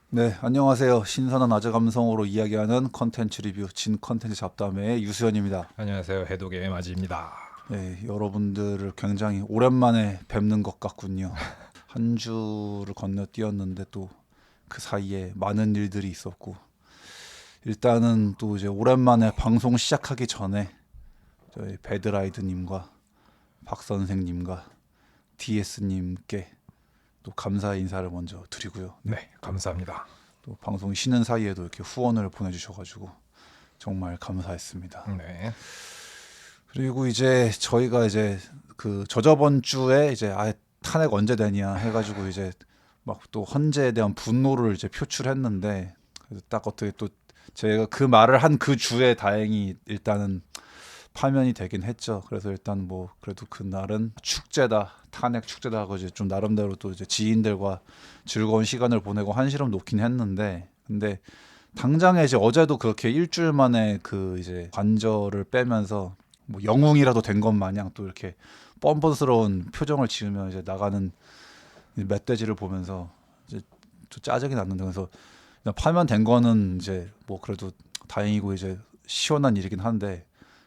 네, 안녕하세요. 신선한 아재 감성으로 이야기하는 컨텐츠 리뷰 진 컨텐츠 잡담의 유수연입니다. 안녕하세요. 해독의 마지입니다. 네, 여러분들을 굉장히 오랜만에 뵙는 것 같군요. 한 주를 건너뛰었는데 또 그 사이에 많은 일들이 있었고 일단은 또 이제 오랜만에 방송 시작하기 전에 저희 배드라이드님과 박 선생님과 DS님께 또 감사의 인사를 먼저 드리고요. 네, 네, 감사합니다. 또 방송이 쉬는 사이에도 이렇게 후원을 보내주셔가지고 정말 감사했습니다. 네, 그리고 이제 저희가 이제 그 저저번 주에 이제 탄핵 언제 되냐 해가지고 이제 막 또 헌재에 대한 분노를 이제 표출했는데 그래서 딱 어떻게 또 제가 그 말을 한 그 주에 다행히 일단은 파면이 되긴 했죠. 그래서 일단 뭐 그래도 그날은 축제다, 탄핵 축제다 하고 이제 좀 나름대로 또 이제 지인들과 즐거운 시간을 보내고 한시름 놓긴 했는데 근데 당장에 이제 어제도 그렇게 일주일 만에 그 이제 관절을 빼면서 뭐 영웅이라도 된 것 마냥 또 이렇게 뻔뻔스러운 표정을 지으며 이제 나가는 이 멧돼지를 보면서 이제 좀 짜증이 났는데 그래서 그냥 파면된 거는 이제 뭐 그래도 다행이고 이제 시원한 일이긴 한데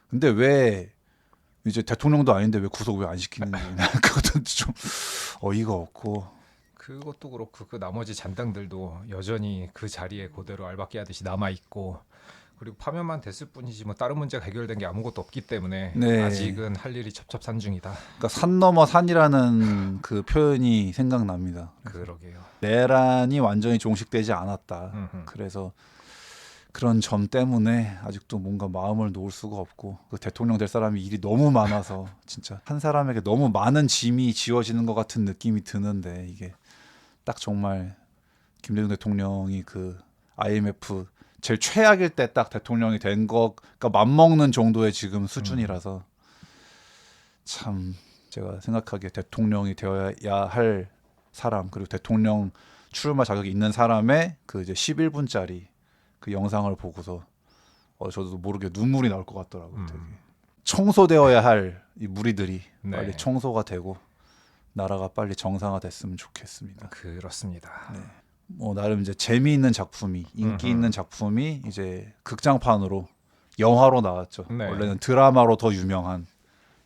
근데 왜 이제 대통령도 아닌데 왜 구속 왜 안 시키는지 그것도 좀 어이가 없고 그것도 그렇고 그 나머지 잔당들도 여전히 그 자리에 그대로 알박기 하듯이 남아 있고 그리고 파면만 됐을 뿐이지 뭐 다른 문제가 해결된 게 아무것도 없기 때문에 네 아직은 할 일이 첩첩산중이다. 그러니까 산 넘어 산이라는 그 표현이 생각납니다. 그러게요. 내란이 완전히 종식되지 않았다. 음흠. 그래서 그런 점 때문에 아직도 뭔가 마음을 놓을 수가 없고 그 대통령 될 사람이 일이 너무 많아서 진짜 한 사람에게 너무 많은 짐이 지워지는 것 같은 느낌이 드는데 이게 딱 정말 김대중 대통령이 그 IMF 제일 최악일 때 딱 대통령이 된 것과 맞먹는 정도의 지금 수준이라서 참 제가 생각하기에 대통령이 되어야 할 사람 그리고 대통령 출마 자격이 있는 사람의 그 이제 11분짜리 그 영상을 보고서 저도 모르게 눈물이 나올 것 같더라고요. 되게 청소되어야 할 이 무리들이 빨리 네, 청소가 되고 나라가 빨리 정상화됐으면 좋겠습니다. 그렇습니다. 뭐 나름 이제 재미있는 작품이 인기 음흠. 있는 작품이 이제 극장판으로 영화로 나왔죠. 네, 원래는 드라마로 더 유명한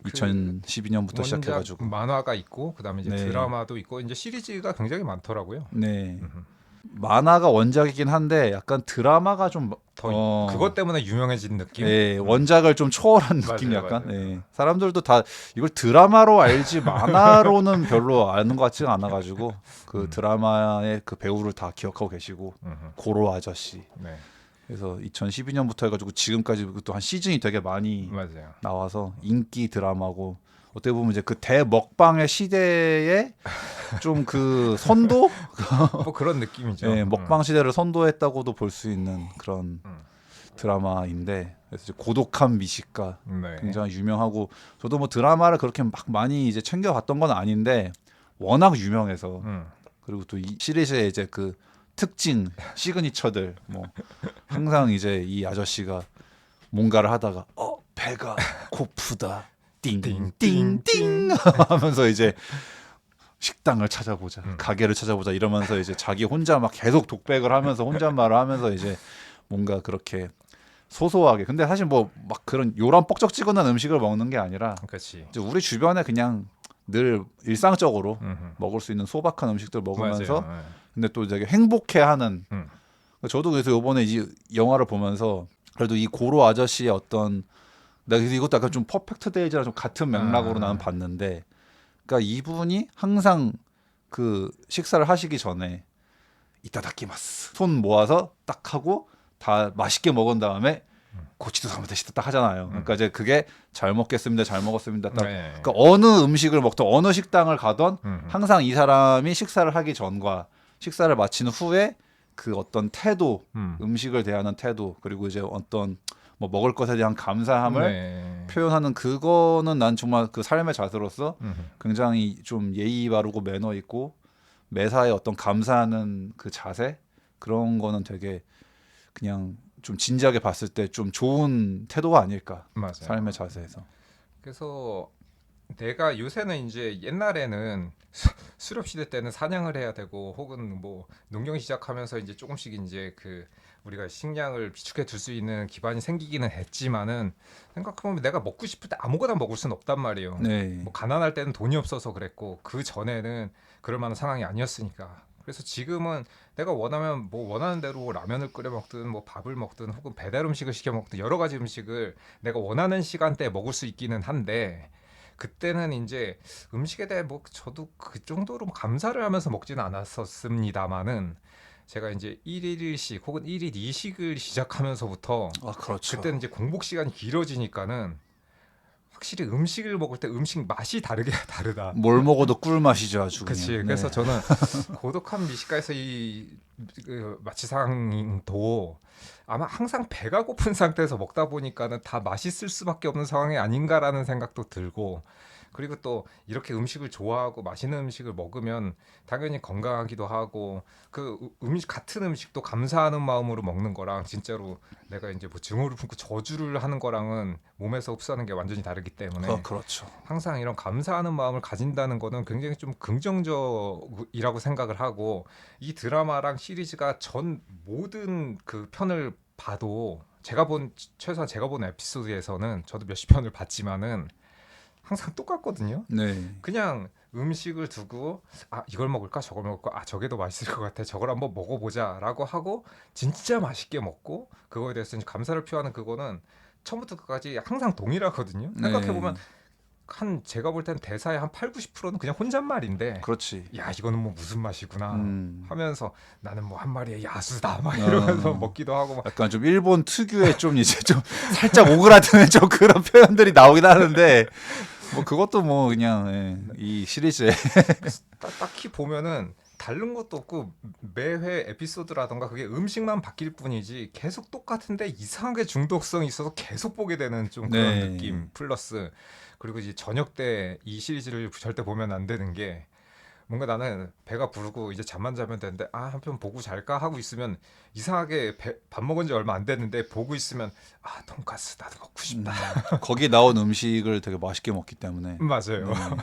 그 2012년부터 원작 시작해가지고 만화가 있고 그다음에 이제 네, 드라마도 있고 이제 시리즈가 굉장히 많더라고요. 네 음흠. 만화가 원작이긴 한데 약간 드라마가 좀 더 그것 때문에 유명해진 느낌? 예, 원작을 좀 초월한 느낌이 맞아요, 약간. 맞아요. 예. 사람들도 다 이걸 드라마로 알지 만화로는 별로 아는 것 같지가 않아가지고 그 음, 드라마의 그 배우를 다 기억하고 계시고 음흠. 고로 아저씨. 네, 그래서 2012년부터 해가지고 지금까지 또 한 시즌이 되게 많이 맞아요. 나와서 인기 드라마고 어떻게 보면 이제 그 대먹방의 시대에 좀 그 선도, 뭐 그런 느낌이죠. 예, 먹방 시대를 선도했다고도 볼 수 있는 그런 음. 드라마인데 그래서 이제 고독한 미식가 네, 굉장히 유명하고 저도 뭐 드라마를 그렇게 막 많이 이제 챙겨봤던 건 아닌데 워낙 유명해서 음. 그리고 또 이 시리즈의 이제 그 특징 시그니처들 뭐 항상 이제 이 아저씨가 뭔가를 하다가 배가 고프다 띵띵띵 띵띵띵. 하면서 이제 식당을 찾아보자 음. 가게를 찾아보자 이러면서 이제 자기 혼자 막 계속 독백을 하면서 혼잣말을 하면서 이제 뭔가 그렇게 소소하게. 근데 사실 뭐 막 그런 요란 뻑적지근한 음식을 먹는 게 아니라 그렇지. 이제 우리 주변에 그냥 늘 일상적으로 음흠. 먹을 수 있는 소박한 음식들 먹으면서 맞아요. 근데 또 되게 행복해하는. 예. 저도 그래서 요번에 이 영화를 보면서 그래도 이 고로 아저씨의 어떤 나 그래서 이것도 약간 좀 퍼펙트 데이즈랑 좀 같은 맥락으로 나는 아, 봤는데 그러니까 이분이 항상 그 식사를 하시기 전에 이따다키마스 손 모아서 딱 하고 다 맛있게 먹은 다음에 고치도 사무대시다 딱 하잖아요. 음. 그러니까 이제 그게 잘 먹겠습니다, 잘 먹었습니다. 딱 네. 그러니까 어느 음식을 먹던 어느 식당을 가던 음흠. 항상 이 사람이 식사를 하기 전과 식사를 마친 후에 그 어떤 태도, 음. 음식을 대하는 태도 그리고 이제 어떤 뭐 먹을 것에 대한 감사함을 네. 표현하는 그거는 난 정말 그 삶의 자세로서 음흠. 굉장히 좀 예의 바르고 매너 있고 매사에 어떤 감사하는 그 자세 그런 거는 되게 그냥 좀 진지하게 봤을 때 좀 좋은 태도가 아닐까 맞아요. 삶의 자세에서. 그래서 내가 요새는 이제 옛날에는 수렵 시대 때는 사냥을 해야 되고 혹은 뭐 농경 시작하면서 이제 조금씩 이제 그 우리가 식량을 비축해 둘 수 있는 기반이 생기기는 했지만은 생각해보면 내가 먹고 싶을 때 아무거나 먹을 수는 없단 말이에요. 네. 뭐 가난할 때는 돈이 없어서 그랬고 그 전에는 그럴 만한 상황이 아니었으니까. 그래서 지금은 내가 원하면 뭐 원하는 대로 라면을 끓여 먹든 뭐 밥을 먹든 혹은 배달 음식을 시켜 먹든 여러 가지 음식을 내가 원하는 시간대에 먹을 수 있기는 한데 그때는 이제 음식에 대해 뭐 저도 그 정도로 감사를 하면서 먹지는 않았었습니다마는 제가 이제 1일 1식 혹은 1일 2식을 시작하면서부터 아, 그렇죠. 그때는 이제 공복 시간이 길어지니까는 확실히 음식을 먹을 때 음식 맛이 다르게 다르다. 뭘 먹어도 꿀맛이죠, 아주 그치. 그냥. 그래서 네. 저는 고독한 미식가에서 그 마취상도 아마 항상 배가 고픈 상태에서 먹다 보니까는 다 맛있을 수밖에 없는 상황이 아닌가라는 생각도 들고 그리고 또 이렇게 음식을 좋아하고 맛있는 음식을 먹으면 당연히 건강하기도 하고 그 음식 같은 음식도 감사하는 마음으로 먹는 거랑 진짜로 내가 이제 뭐 증오를 품고 저주를 하는 거랑은 몸에서 흡수하는 게 완전히 다르기 때문에 그렇죠. 항상 이런 감사하는 마음을 가진다는 거는 굉장히 좀 긍정적이라고 생각을 하고 이 드라마랑 시리즈가 전 모든 그 편을 봐도 제가 본 최소한 제가 본 에피소드에서는 저도 몇십 편을 봤지만은 항상 똑같거든요. 네. 그냥 음식을 두고 아 이걸 먹을까 저걸 먹을까 아 저게 더 맛있을 것 같아 저걸 한번 먹어보자라고 하고 진짜 맛있게 먹고 그거에 대해서 이제 감사를 표하는 그거는 처음부터 끝까지 항상 동일하거든요. 생각해 네. 보면 한 제가 볼 땐 대사의 한 8, 90%는 그냥 혼잣말인데 그렇지. 야 이거는 뭐 무슨 맛이구나 음. 하면서 나는 뭐 한 마리의 야수다 막 이러면서 어. 먹기도 하고 막 약간 좀 일본 특유의 좀 이제 좀 살짝 오그라드는 좀 그런 표현들이 나오긴 하는데 뭐 그것도 뭐 그냥 이 시리즈의 딱히 보면은 다른 것도 없고 매회 에피소드라던가 그게 음식만 바뀔 뿐이지 계속 똑같은데 이상하게 중독성이 있어서 계속 보게 되는 좀 그런 네. 느낌 플러스 그리고 이제 저녁 때 이 시리즈를 절대 보면 안 되는 게 뭔가 나는 배가 부르고 이제 잠만 자면 되는데 아 한 편 보고 잘까 하고 있으면 이상하게 밥 먹은 지 얼마 안 됐는데 보고 있으면 아 돈까스 나도 먹고 싶다. 거기 나온 음식을 되게 맛있게 먹기 때문에 맞아요. 네.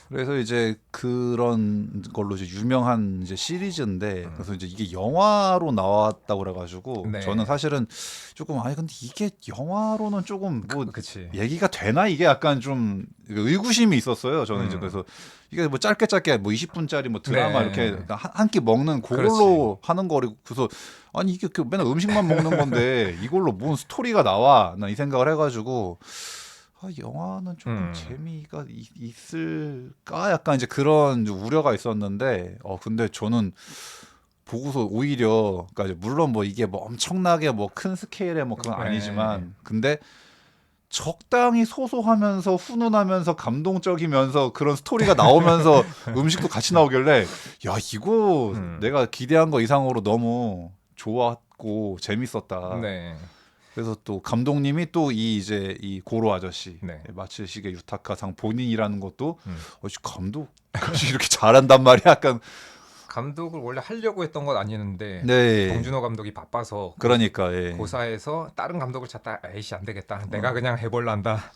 그래서 이제 그런 걸로 이제 유명한 이제 시리즈인데 그래서 이제 이게 영화로 나왔다고 그래가지고 저는 네. 사실은 조금 아니 근데 이게 영화로는 조금 뭐 그치. 얘기가 되나 이게 약간 좀 의구심이 있었어요. 저는 이제 음. 그래서 이게 뭐 짧게 뭐 20분짜리 뭐 드라마 이렇게 네. 한 끼 먹는 그렇지. 그걸로 하는 거리고 그래서 아니 이게 그 맨날 음식만 먹는 건데 이걸로 뭔 스토리가 나와 나 이 생각을 해가지고 아, 영화는 조금 음. 재미가 있을까? 약간 이제 그런 이제 우려가 있었는데, 근데 저는 보고서 오히려, 그러니까 이제 물론 뭐 이게 뭐 엄청나게 뭐 큰 스케일의 뭐 그건 네. 아니지만, 근데 적당히 소소하면서 훈훈하면서 감동적이면서 그런 스토리가 나오면서 음식도 같이 나오길래, 야, 이거 음. 내가 기대한 거 이상으로 너무 좋았고 재밌었다. 네. 그래서 또 감독님이 또 이 이제 이 고로 아저씨 네. 마츠시게 유타카상 본인이라는 것도 음. 감독 이렇게 잘한단 말이야. 약간 감독을 원래 하려고 했던 건 아니었는데 네. 봉준호 감독이 바빠서 그러니까 예. 고사에서 다른 감독을 찾다 에이씨 안 되겠다. 내가 어. 그냥 해볼란다.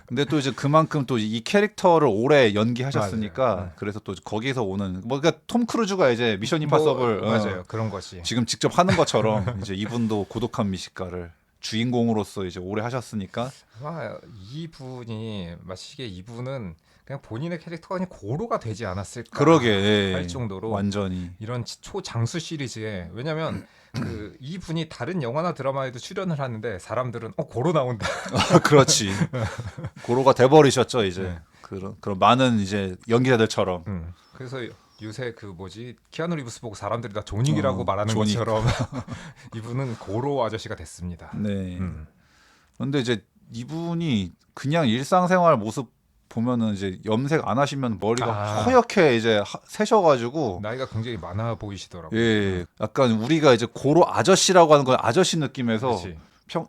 근데 또 이제 그만큼 또 이 캐릭터를 오래 맞아요. 연기하셨으니까 그래서 또 거기서 오는 뭐 그러니까 톰 크루즈가 이제 미션 뭐 임파서블 맞아요. 그런 것이. 지금 직접 하는 것처럼 이제 이분도 고독한 미식가를 주인공으로서 이제 오래 하셨으니까 아마 이분이 마치게 이분은 그냥 본인의 캐릭터가 아닌 고로가 되지 그러게 않았을까 할 예. 정도로 완전히 이런 초장수 시리즈에 왜냐면 그 이분이 다른 영화나 드라마에도 출연을 하는데 사람들은 고로 나온다. 그렇지. 고로가 돼버리셨죠 이제 네. 그런 많은 이제 연기자들처럼 그래서 요새 그 뭐지 키아누 리브스 보고 사람들이 다 존윅이라고 말하는 존윅. 것처럼 이분은 고로 아저씨가 됐습니다. 네. 음. 근데 이제 이분이 그냥 일상생활 모습 보면은 이제 염색 안 하시면 머리가 아 허옇게 이제 새셔가지고 나이가 굉장히 많아 보이시더라고요. 예 약간 우리가 이제 고로 아저씨라고 하는 건 아저씨 느낌에서 그렇지.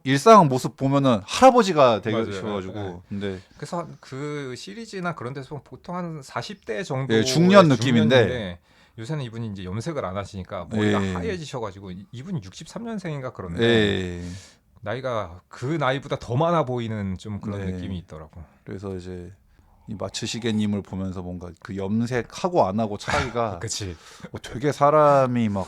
일상 모습 보면은 할아버지가 맞아요. 되셔가지고 근데 그래서 그 시리즈나 그런 데서 보면 보통 한 40대 정도의 예, 중년 느낌인데 중년인데 요새는 이분이 이제 염색을 안 하시니까 머리가 예, 하얘지셔가지고 이분이 63년생인가 그런데 예. 나이가 그 나이보다 더 많아 보이는 좀 그런 네. 느낌이 있더라고. 그래서 이제 이 마츠시게님을 보면서 뭔가 그 염색하고 안 하고 차이가 그치. 되게 사람이 막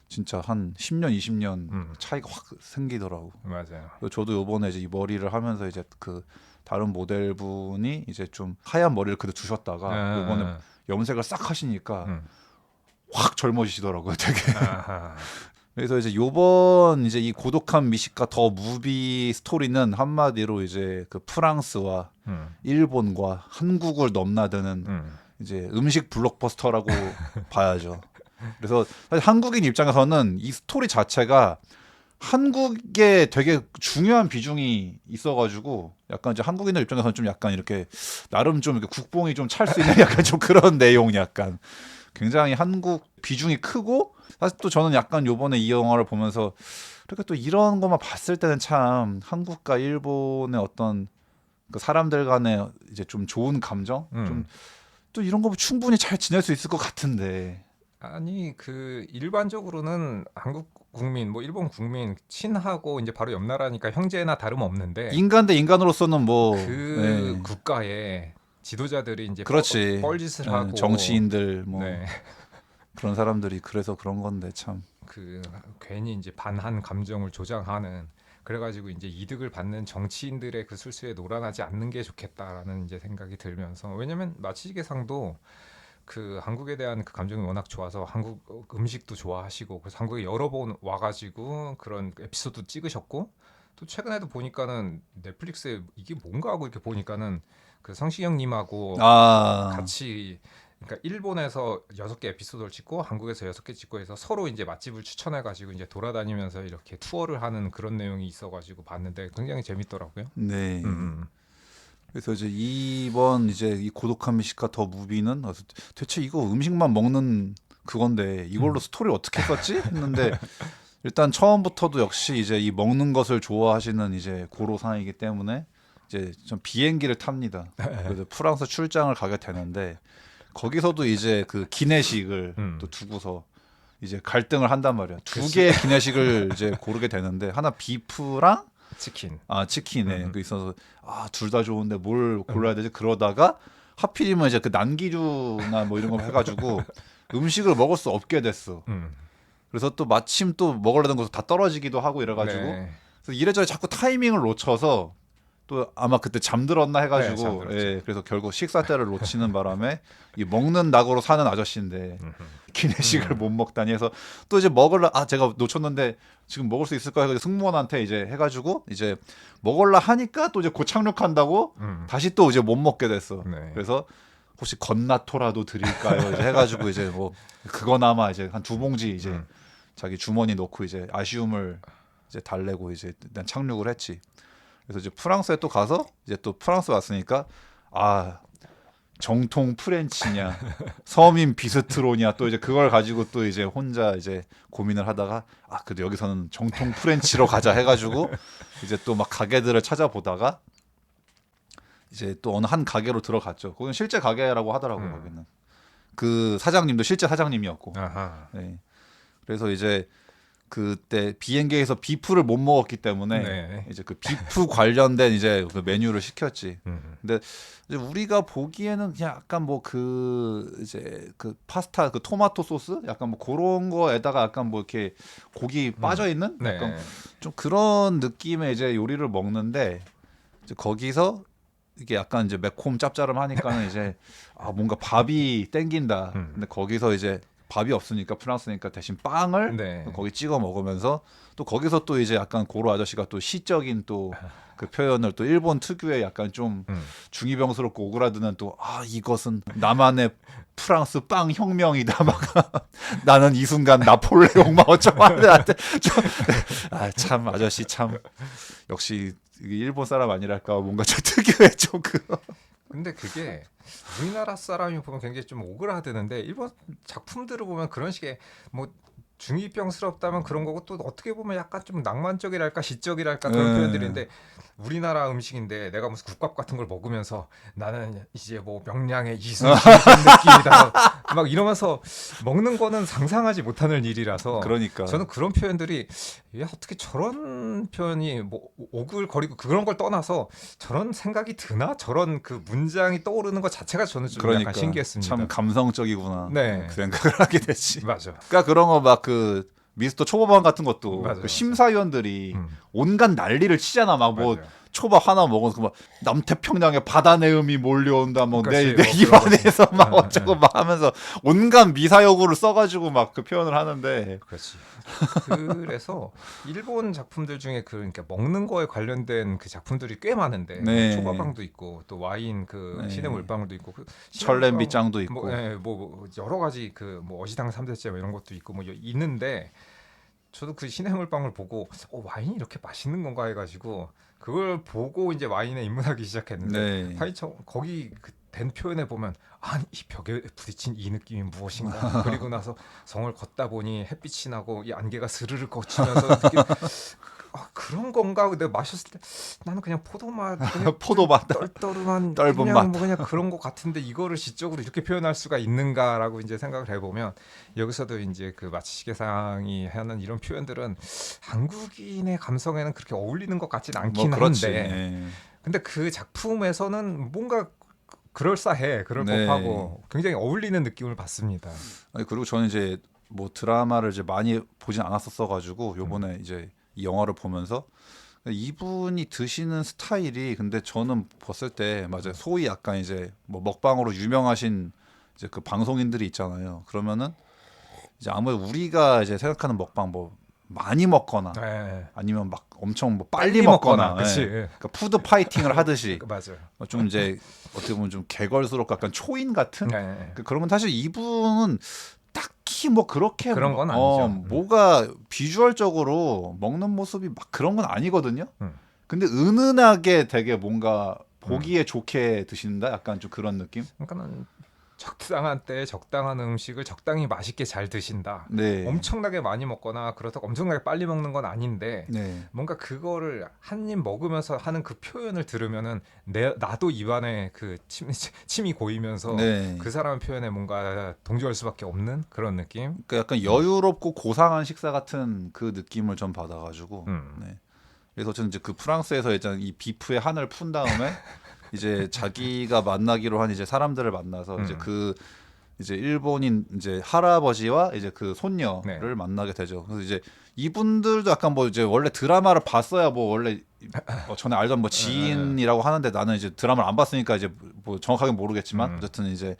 진짜 한 10년, 20년 차이가 확 생기더라고. 맞아요. 그래서 저도 요번에 이제 이 머리를 하면서 이제 그 다른 모델분이 이제 좀 하얀 머리를 그대로 두셨다가 요번에 염색을 싹 하시니까 음. 확 젊어지시더라고요, 되게. 아하. 그래서 이제 요번 이제 이 고독한 미식가 더 무비 스토리는 한마디로 이제 그 프랑스와 일본과 한국을 넘나드는 이제 음식 블록버스터라고 봐야죠. 그래서 사실 한국인 입장에서는 이 스토리 자체가 한국에 되게 중요한 비중이 있어가지고 약간 이제 한국인들 입장에서는 좀 약간 이렇게 나름 좀 이렇게 국뽕이 좀 찰 수 있는 약간 좀 그런 내용 약간 굉장히 한국 비중이 크고 사실 또 저는 약간 요번에 이 영화를 보면서 그렇게 또 이런 것만 봤을 때는 참 한국과 일본의 어떤 그 사람들 간의 이제 좀 좋은 감정 좀 또 이런 거 충분히 잘 지낼 수 있을 것 같은데 아니 그 일반적으로는 한국 국민 뭐 일본 국민 친하고 이제 바로 옆 나라니까 형제나 다름없는데 인간 대 인간으로서는 뭐 그 예, 국가의 지도자들이 이제 그렇지 뻘짓을 예, 하고 정치인들 뭐 네. 그런 사람들이 그래서 그런 건데 참 그 괜히 이제 반한 감정을 조장하는 그래가지고 이제 이득을 받는 정치인들의 그 술수에 놀아나지 않는 게 좋겠다라는 이제 생각이 들면서 왜냐면 마치기상도 그 한국에 대한 그 감정이 워낙 좋아서 한국 음식도 좋아하시고 그래서 한국에 여러 번 와가지고 그런 에피소드 찍으셨고 또 최근에도 보니까는 넷플릭스에 이게 뭔가 하고 이렇게 보니까는 그 성시경님하고 아, 같이 그러니까 일본에서 6개 에피소드를 찍고 한국에서 6개 찍고 해서 서로 이제 맛집을 추천해 가지고 이제 돌아다니면서 이렇게 투어를 하는 그런 내용이 있어 가지고 봤는데 굉장히 재밌더라고요. 네. 음. 그래서 이제 이번 이제 이 고독한 미식가 더 무비는 대체 이거 음식만 먹는 그건데 이걸로 스토리를 어떻게 썼지? 했는데 일단 처음부터도 역시 이제 이 먹는 것을 좋아하시는 이제 고로상이기 때문에 이제 좀 비행기를 탑니다. 그래서 프랑스 출장을 가게 되는데 거기서도 이제 그 기내식을 또 두고서 이제 갈등을 한단 말이야. 두 그치. 개의 기내식을 이제 고르게 되는데 하나 비프랑 치킨. 치킨에 그 있어서 둘 다 좋은데 뭘 골라야 되지? 그러다가 하필이면 이제 그 난기류나 뭐 이런 거 해가지고 음식을 먹을 수 없게 됐어. 그래서 또 마침 또 먹으려던 것도 다 떨어지기도 하고 이래가지고 네. 그래서 이래저래 자꾸 타이밍을 놓쳐서 또 아마 그때 잠들었나 네, 해가지고 잠들었죠. 예, 그래서 결국 식사 때를 놓치는 바람에 이 먹는 낙으로 사는 아저씨인데 기내식을 못 먹다니 해서 또 이제 먹을라 제가 놓쳤는데 지금 먹을 수 있을까 해서 승무원한테 이제 해가지고 이제 먹을라 하니까 또 이제 고착륙한다고 다시 또 이제 못 먹게 됐어. 네. 그래서 혹시 건나토라도 드릴까요? 이제 해가지고 이제 뭐 그거나마 이제 한 2봉지 이제 자기 주머니 넣고 이제 아쉬움을 이제 달래고 이제 일단 착륙을 했지. 그래서 이제 프랑스에 또 가서 이제 또 프랑스 왔으니까 정통 프렌치냐 서민 비스트로냐 또 이제 그걸 가지고 또 이제 혼자 이제 고민을 하다가 그래도 여기서는 정통 프렌치로 가자 해가지고 이제 또 막 가게들을 찾아보다가 이제 또 어느 한 가게로 들어갔죠. 거기는 실제 가게라고 하더라고요. 거기는 그 사장님도 실제 사장님이었고. 아하. 네. 그래서 이제 그때 비행기에서 비프를 못 먹었기 때문에 네. 이제 그 비프 관련된 이제 그 메뉴를 시켰지. 근데 이제 우리가 보기에는 그냥 약간 뭐 그 이제 그 파스타 그 토마토 소스 약간 뭐 그런 거에다가 약간 뭐 이렇게 고기 빠져 있는 네. 약간 좀 그런 느낌의 이제 요리를 먹는데 이제 거기서 이게 약간 이제 매콤 짭짤하니까는 이제 뭔가 밥이 땡긴다. 근데 거기서 이제 밥이 없으니까 프랑스니까 대신 빵을 네. 거기 찍어 먹으면서 또 거기서 또 이제 약간 고로 아저씨가 또 시적인 또 그 표현을 또 일본 특유의 약간 좀 중이병스럽고 오그라드는 또 이것은 나만의 프랑스 빵 혁명이다 막 나는 이 순간 나폴레옹 막 어쩌고 하는데 참 아저씨 참 역시 이게 일본 사람 아니랄까 뭔가 저 특유의 좀 그거 근데 그게 우리나라 사람이 보면 굉장히 좀 오그라드는데 일본 작품들을 보면 그런 식의 뭐 중이병스럽다면 그런 거고 또 어떻게 보면 약간 좀 낭만적이랄까 시적이랄까 그런 표현들인데 우리나라 음식인데 내가 무슨 국밥 같은 걸 먹으면서 나는 이제 뭐 명량의 이순신 같은 느낌이다 막 이러면서 먹는 거는 상상하지 못하는 일이라서 그러니까 저는 그런 표현들이 야, 어떻게 저런 표현이 뭐 오글거리고 그런 걸 떠나서 저런 생각이 드나? 저런 그 문장이 떠오르는 것 자체가 저는 좀 그러니까 약간 신기했습니다. 참 감성적이구나. 네. 그 생각을 하게 되지. 맞아. 그러니까 그런 거 막 그 미스터 초밥왕 같은 것도 맞아요, 그 맞아요. 심사위원들이 음. 온갖 난리를 치잖아. 막 뭐 맞아요. 초밥 하나 먹어서 막 남태평양에 바다 내음이 몰려온다. 뭐 내 그렇지, 뭐 입안에서 그런 막 거지. 어쩌고 막 하면서 온갖 미사여구를 써가지고 막 그 표현을 하는데 그렇지. 그래서 일본 작품들 중에 그러니까 먹는 거에 관련된 그 작품들이 꽤 많은데 뭐 네. 초밥왕도 있고 또 와인 그 네. 신의 물방울도 있고 그 철냄비짱도 있고 뭐 여러 가지 그 뭐 어시당 3대째 뭐 이런 것도 있고 뭐 있는데 저도 그 신의 물방울 보고 와인이 이렇게 맛있는 건가 해가지고 그걸 보고 이제 와인에 입문하기 시작했는데 네. 아니 저 거기 그 된 표현에 보면 아니 이 벽에 부딪힌 이 느낌이 무엇인가 그리고 나서 성을 걷다 보니 햇빛이 나고 이 안개가 스르르 거치면서 느낌 그런 건가 근데 마셨을 때 나는 그냥 포도맛 그냥 포도맛 떨떠름한 떫은 그냥 맛. 뭐 그냥 그런 것 같은데 이거를 시적으로 이렇게 표현할 수가 있는가라고 이제 생각을 해보면 여기서도 이제 그 마치시계상이 하는 이런 표현들은 한국인의 감성에는 그렇게 어울리는 것 같진 않긴 뭐 그렇지. 한데 네. 근데 그 작품에서는 뭔가 그럴싸해 그럴 네. 법하고 굉장히 어울리는 느낌을 받습니다. 아니, 그리고 저는 이제 뭐 드라마를 이제 많이 보진 않았었어 가지고 요번에 이제 이 영화를 보면서 이분이 드시는 스타일이 근데 저는 봤을 때 맞아요. 소위 약간 이제 뭐 먹방으로 유명하신 이제 그 방송인들이 있잖아요. 그러면은 이제 아무래도 우리가 이제 생각하는 먹방 뭐 많이 먹거나 네. 아니면 막 엄청 뭐 빨리 먹거나 그치. 예. 그러니까 푸드 파이팅을 하듯이 맞아요. 좀 이제 어떻게 보면 좀 개걸스럽고 약간 초인 같은 네. 그러면 사실 이분은 딱히 뭐 그렇게 그런 건 아니죠. 뭐가 비주얼적으로 먹는 모습이 막 그런 건 아니거든요. 음. 근데 은은하게 되게 뭔가 보기에 좋게 드신다. 약간 좀 그런 느낌. 그러니까는 적당한 때에 적당한 음식을 적당히 맛있게 잘 드신다. 네. 엄청나게 많이 먹거나 그렇다고 엄청나게 빨리 먹는 건 아닌데 네. 뭔가 그거를 한 입 먹으면서 하는 그 표현을 들으면은 나도 입안에 그 침이 고이면서 네. 그 사람 표현에 뭔가 동조할 수밖에 없는 그런 느낌. 그러니까 약간 여유롭고 고상한 식사 같은 그 느낌을 좀 받아가지고. 네. 그래서 저는 이제 그 프랑스에서 일단 이 비프의 한을 푼 다음에 이제 자기가 만나기로 한 이제 사람들을 만나서 이제 그 이제 일본인 이제 할아버지와 이제 그 손녀를 네. 만나게 되죠. 그래서 이제 이분들도 약간 뭐 이제 원래 드라마를 봤어야 뭐 원래 전에 알던 뭐 지인이라고 하는데 나는 이제 드라마를 안 봤으니까 이제 뭐 정확하게 모르겠지만 어쨌든 이제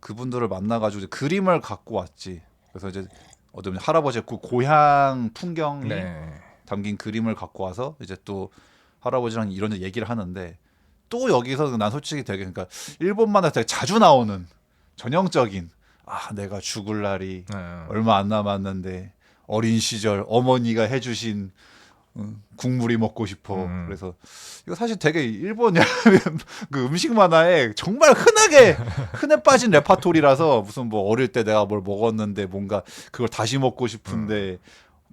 그분들을 만나가지고 이제 그림을 갖고 왔지. 그래서 이제 어떤 할아버지의 그 고향 풍경이 네. 담긴 그림을 갖고 와서 이제 또 할아버지랑 이런 얘기를 하는데 또 여기서 난 솔직히 되게 그러니까 일본만에 되게 자주 나오는 전형적인 내가 죽을 날이 얼마 안 남았는데 어린 시절 어머니가 해주신 국물이 먹고 싶어. 그래서 이거 사실 되게 일본 그 음식 만화에 정말 흔해 빠진 레파토리라서 무슨 뭐 어릴 때 내가 뭘 먹었는데 뭔가 그걸 다시 먹고 싶은데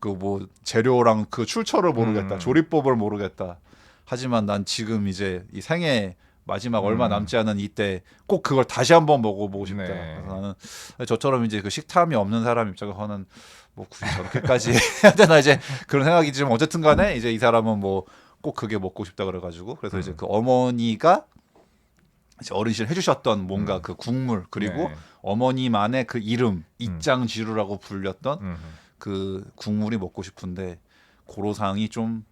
그 뭐 재료랑 그 출처를 모르겠다. 조리법을 모르겠다. 하지만 난 지금 이제 이 생애 마지막 얼마 남지 않은 이때 꼭 그걸 다시 한번 먹어보고 싶다. 네. 그래서 나는 저처럼 이제 그 식탐이 없는 사람 입장에서는 뭐 굳이 저렇게까지 해야 되나 이제 그런 생각이 지금 어쨌든 간에 이제 이 사람은 뭐 꼭 그게 먹고 싶다 그래가지고 그래서 이제 그 어머니가 이제 어르신 해주셨던 뭔가 그 국물 그리고 네. 어머니만의 그 이름 이짱지루라고 불렸던 그 국물이 먹고 싶은데 고로상이 좀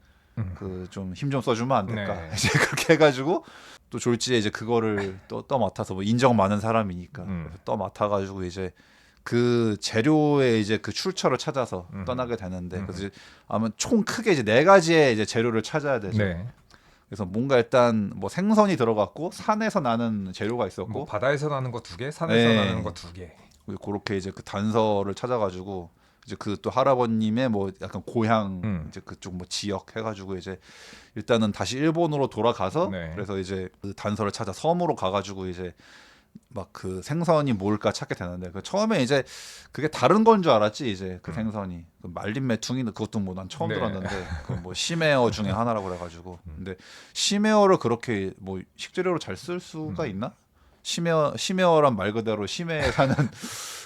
그 좀 힘 좀 써주면 안 될까 네. 이제 그렇게 해가지고 또 졸지에 이제 그거를 또 맡아서 뭐 인정 많은 사람이니까 또 맡아가지고 이제 그 재료의 이제 그 출처를 찾아서 떠나게 되는데 그래서 이제 아마 총 크게 이제 4가지의 이제 재료를 찾아야 되죠. 네. 그래서 뭔가 일단 뭐 생선이 들어갔고 산에서 나는 재료가 있었고 뭐 바다에서 나는 거 2개, 산에서 네. 나는 거 2개. 그렇게 이제 그 단서를 찾아가지고 이제 그 또 할아버님의 뭐 약간 고향 이제 그쪽 뭐 지역 해가지고 이제 일단은 다시 일본으로 돌아가서 네. 그래서 이제 그 단서를 찾아 섬으로 가가지고 이제 막 그 생선이 뭘까 찾게 되는데 그 처음에 이제 그게 다른 건 줄 알았지 이제 그 생선이 그 말린 메퉁이는 그것도 뭐 난 처음 네. 들었는데 그 뭐 심해어 중에 하나라고 그래가지고 근데 심해어를 그렇게 뭐 식재료로 잘 쓸 수가 있나? 심야란 말 그대로 심해에 사는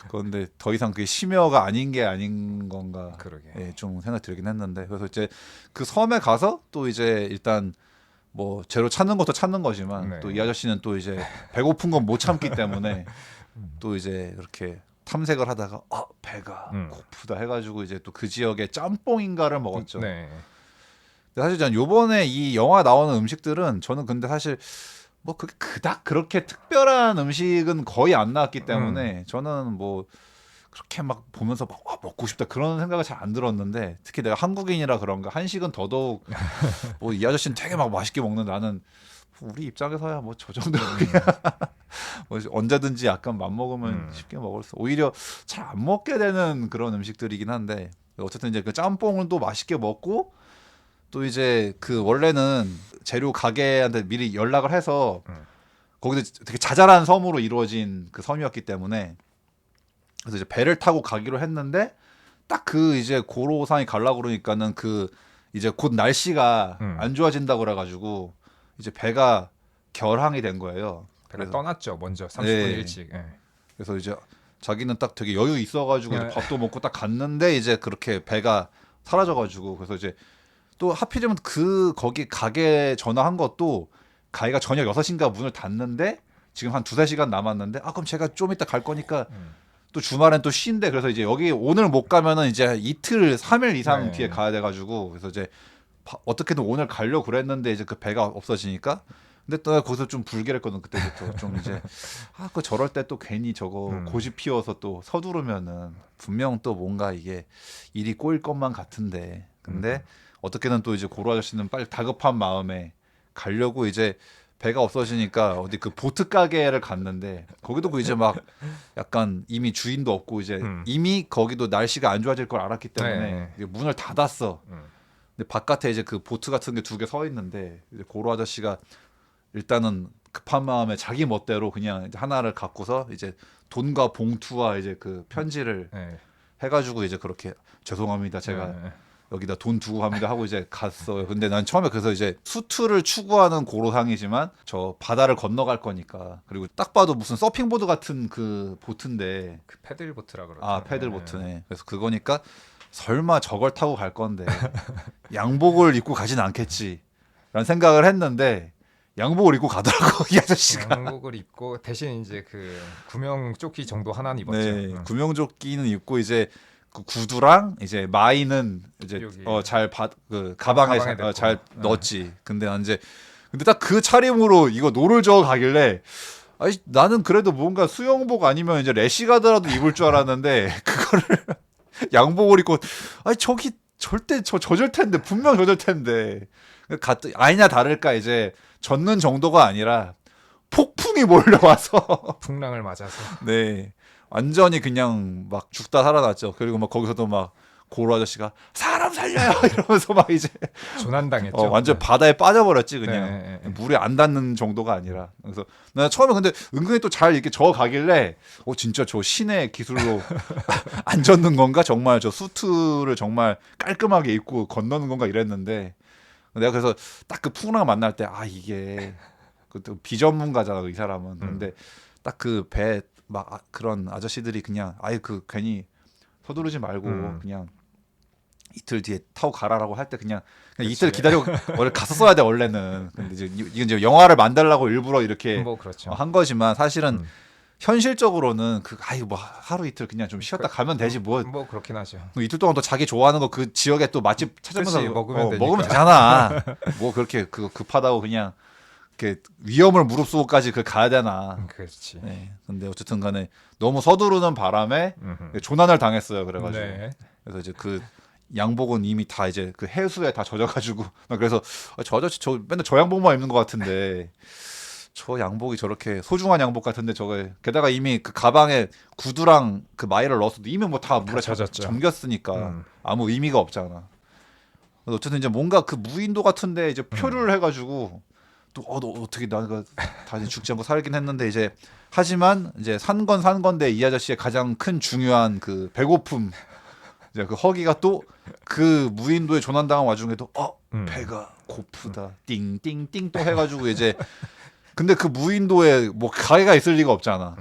건데 더 이상 그게 심야가 아닌 게 아닌 건가 그러게. 예, 좀 생각 들긴 했는데 그래서 이제 그 섬에 가서 또 이제 일단 뭐 재료 찾는 것도 찾는 거지만 네. 또 이 아저씨는 또 이제 배고픈 건 못 참기 때문에 또 이제 이렇게 탐색을 하다가 배가 고프다 해가지고 이제 또 그 지역의 짬뽕인가를 먹었죠. 네. 근데 사실 전 요번에 이 영화 나오는 음식들은 저는 근데 사실 뭐 그게 그닥 그렇게 특별한 음식은 거의 안 나왔기 때문에 저는 뭐 그렇게 막 보면서 막 먹고 싶다 그런 생각을 잘 안 들었는데 특히 내가 한국인이라 그런가 한식은 더더욱 뭐 이 아저씨는 되게 막 맛있게 먹는데 나는 우리 입장에서야 뭐 저 정도 그냥 뭐 언제든지 약간 맘먹으면 쉽게 먹을 수 오히려 잘 안 먹게 되는 그런 음식들이긴 한데 어쨌든 이제 그 짬뽕을 또 맛있게 먹고 또 이제 그 원래는 재료 가게한테 미리 연락을 해서 거기도 되게 자잘한 섬으로 이루어진 그 섬이었기 때문에 그래서 이제 배를 타고 가기로 했는데 딱 그 이제 고로상이 가려고 그러니까는 그 이제 곧 날씨가 안 좋아진다고 그래가지고 이제 배가 결항이 된 거예요. 배가 그래서 떠났죠. 먼저 30분 네. 일찍. 예. 그래서 이제 자기는 딱 되게 여유 있어가지고 이제 네. 밥도 먹고 딱 갔는데 이제 그렇게 배가 사라져가지고 그래서 이제 또 하필이면 그 거기 가게 전화한 것도 가게가 저녁 6시인가 문을 닫는데 지금 한 2-3시간 남았는데 그럼 제가 좀 이따 갈 거니까 또 주말엔 또 쉰대 그래서 이제 여기 오늘 못 가면은 이제 이틀 3일 이상 네. 뒤에 가야 돼가지고 그래서 이제 어떻게든 오늘 가려고 그랬는데 이제 그 배가 없어지니까 근데 또 거기서 좀 불길했거든 그때부터 좀 이제 그 저럴 때 또 괜히 저거 고집 피워서 또 서두르면은 분명 또 뭔가 이게 일이 꼬일 것만 같은데 근데 어떻게든 또 이제 고로 아저씨는 빨리 다급한 마음에 가려고 이제 배가 없어지니까 어디 그 보트 가게를 갔는데 거기도 그 이제 막 약간 이미 주인도 없고 이제 이미 거기도 날씨가 안 좋아질 걸 알았기 때문에 네. 이게 문을 닫았어. 근데 바깥에 이제 그 보트 같은 게 2개 서 있는데 이제 고로 아저씨가 일단은 급한 마음에 자기 멋대로 그냥 이제 하나를 갖고서 이제 돈과 봉투와 이제 그 편지를 네. 해가지고 이제 그렇게 죄송합니다 제가 네. 여기다 돈 두고 갑니다 하고 이제 갔어요. 근데 난 처음에 그래서 이제 수트를 추구하는 고로상이지만 저 바다를 건너갈 거니까 그리고 딱 봐도 무슨 서핑보드 같은 그 보트인데 그 패들보트라 그러죠. 패들보트네. 그래서 그거니까 설마 저걸 타고 갈 건데 양복을 입고 가진 않겠지라는 생각을 했는데 양복을 입고 가더라고 이 아저씨가. 양복을 입고 대신 이제 그 구명 조끼 정도 하나는 입었죠. 네, 구명조끼는 입고 이제 그 구두랑 이제 마이는 이제 여기. 그 가방에 가방에 넣고. 잘 넣었지. 근데 난 이제 근데 딱 그 차림으로 이거 노를 저어 가길래 아니 나는 그래도 뭔가 수영복 아니면 이제 래시가드라도 입을 줄 알았는데 그거를 양복을 입고 아니 저기 절대 젖을 텐데 분명 젖을 텐데 아니냐 다를까 이제 젖는 정도가 아니라 폭풍이 몰려와서 풍랑을 맞아서. 네 완전히 그냥 막 죽다 살아났죠. 그리고 막 거기서도 막 고로 아저씨가 사람 살려요 이러면서 막 이제 조난당했죠. 완전 바다에 빠져버렸지 그냥 네, 네. 물에 안 닿는 정도가 아니라 그래서 나 처음에 근데 은근히 또 잘 이렇게 저어 가길래 진짜 저 신의 기술로 안 젖는 건가 정말 저 수트를 정말 깔끔하게 입고 건너는 건가 이랬는데 내가 그래서 딱 그 푸랑 만날 때 이게 그또 비전문가잖아 이 사람은 근데 딱 그 배 막 그런 아저씨들이 그냥 그 괜히 서두르지 말고 그냥 이틀 뒤에 타고 가라라고 할 때 그냥 이틀 기다려 원래 갔었어야 돼 원래는 근데 이건 이제 영화를 만들려고 일부러 이렇게 뭐 그렇죠. 한 거지만 사실은 현실적으로는 뭐 하루 이틀 그냥 좀 쉬었다 가면 되지 뭐 그렇긴 하죠. 이틀 동안 또 자기 좋아하는 거 그 지역에 또 맛집 찾으면서 그치, 먹으면 되니까. 먹으면 되잖아. 뭐 그렇게 그거 급하다고 그냥 이렇게 위험을 무릅쓰고까지 가야 되나. 그렇지. 네. 근데 어쨌든 간에 너무 서두르는 바람에 조난을 당했어요. 그래가지고. 네. 그래서 이제 그 양복은 이미 다 이제 그 해수에 다 젖어가지고. 그래서 저 아저씨 맨날 저 양복만 입는 것 같은데 저 양복이 저렇게 소중한 양복 같은데 저게 게다가 이미 그 가방에 구두랑 그 마이를 넣었어도 이미 뭐 다 물에 젖었죠. 잠겼으니까 아무 의미가 없잖아. 그래서 어쨌든 이제 뭔가 그 무인도 같은데 이제 표류를 해가지고 또 너 어떻게 나가 다 죽지 않고 살긴 했는데 이제 하지만 이제 산 건데 이 아저씨의 가장 큰 중요한 그 배고픔 이제 그 허기가 또 그 무인도에 조난당한 와중에도 배가 고프다 띵띵띵 또 해가지고 이제 근데 그 무인도에 뭐 가게가 있을 리가 없잖아.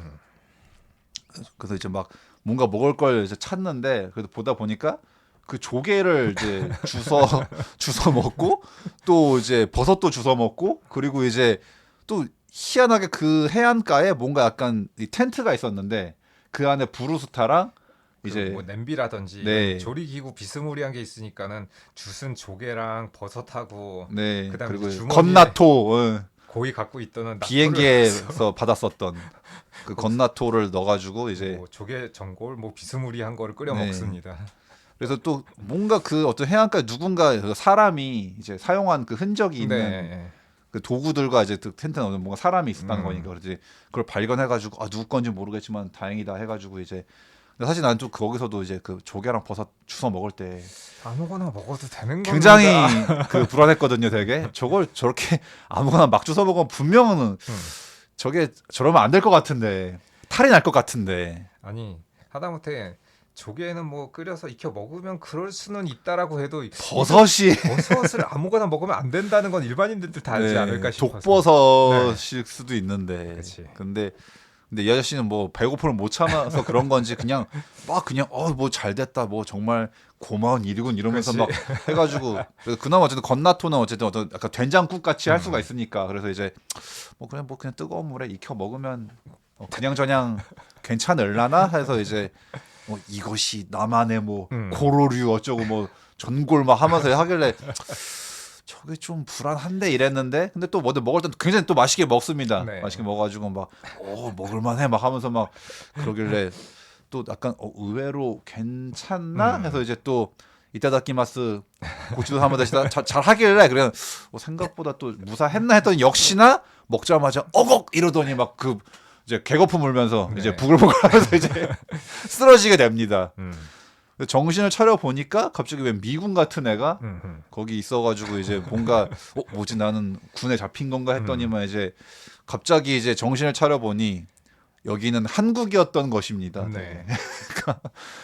그래서 이제 막 뭔가 먹을 걸 이제 찾는데 그래도 보다 보니까 그 조개를 이제 주워 먹고 또 이제 버섯도 주워 먹고 그리고 이제 또 희한하게 그 해안가에 뭔가 약간 이 텐트가 있었는데 그 안에 브루스타랑 이제 이제 뭐 냄비라든지 네. 이런 조리기구 비스무리한 게 있으니까는 주순 조개랑 버섯하고 네 그다음에 그리고 이제 주머니에 건나토 고이 갖고 있던 나토를 비행기에서 받았었던 그 건나토를 넣어가지고 이제 뭐 조개 전골 뭐 비스무리한 거를 끓여 네. 먹습니다. 그래서 또 뭔가 그 어떤 해안가에 누군가 그 사람이 이제 사용한 그 흔적이 있는 네. 그 도구들과 이제 그 텐트에 뭔가 사람이 있었다는 음. 거니까 그래서 그걸 발견해가지고 아 누구 건지 모르겠지만 다행이다 해가지고 이제 근데 사실 난 좀 거기서도 이제 그 조개랑 버섯 주워 먹을 때 아무거나 먹어도 되는 겁니다. 굉장히 그 불안했거든요 되게 저걸 저렇게 아무거나 막 주워 먹으면 분명은 저게 저러면 안 될 것 같은데 탈이 날 것 같은데 아니 하다못해 조개는 뭐 끓여서 익혀 먹으면 그럴 수는 있다라고 해도 버섯이 버섯을 아무거나 먹으면 안 된다는 건 일반인들도 다 알지 네, 않을까 싶어서. 독버섯일 수도 있는데 그치. 근데 이 아저씨는 뭐 배고픔을 못 참아서 그런 건지 그냥 막 그냥 뭐 잘 됐다 뭐 정말 고마운 일이군 이러면서 그치. 막 해가지고 그래서 그나마 어쨌든 건나토는 어쨌든 어떤 약간 된장국 같이 할 수가 있으니까 그래서 이제 뭐 그냥 뜨거운 물에 익혀 먹으면 그냥 저냥 괜찮을라나 해서 이제 이것이 나만의 뭐 고로류 어쩌고 뭐 전골 막 하면서 하길래 저게 좀 불안한데 이랬는데 근데 또 뭐든 먹을 땐 굉장히 또 맛있게 먹습니다. 네. 맛있게 먹어가지고 막 먹을만해 막 하면서 막 그러길래 또 약간 의외로 괜찮나 해서 이제 또 이타다키마스 고치도 하면 잘 하길래 그래 생각보다 또 무사했나 했더니 역시나 먹자마자 어걱 이러더니 막 그 이제 개거품 울면서 네. 이제 부글부글하면서 이제 쓰러지게 됩니다. 음. 정신을 차려 보니까 갑자기 왜 미군 같은 애가 음. 거기 있어가지고 이제 뭔가 뭐지 나는 군에 잡힌 건가 했더니만 이제 갑자기 이제 정신을 차려 보니 여기는 한국이었던 것입니다. 네.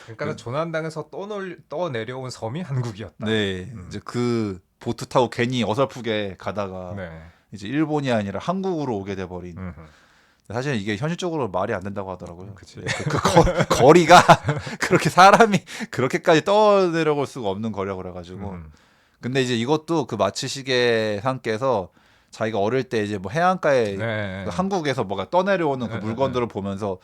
그러니까 조난당에서 떠내려온 섬이 한국이었다. 네, 이제 그 보트 타고 괜히 어설프게 가다가 네. 이제 일본이 아니라 한국으로 오게 돼 버린. 사실 이게 현실적으로 말이 안 된다고 하더라고요. 그치. 거리가 그렇게 사람이 그렇게까지 떠내려올 수가 없는 거리라고 그래가지고. 근데 이제 이것도 그 마츠시게 상께서 자기가 어릴 때 이제 뭐 해안가에 네. 그 한국에서 뭐가 떠내려오는 그 물건들을 보면서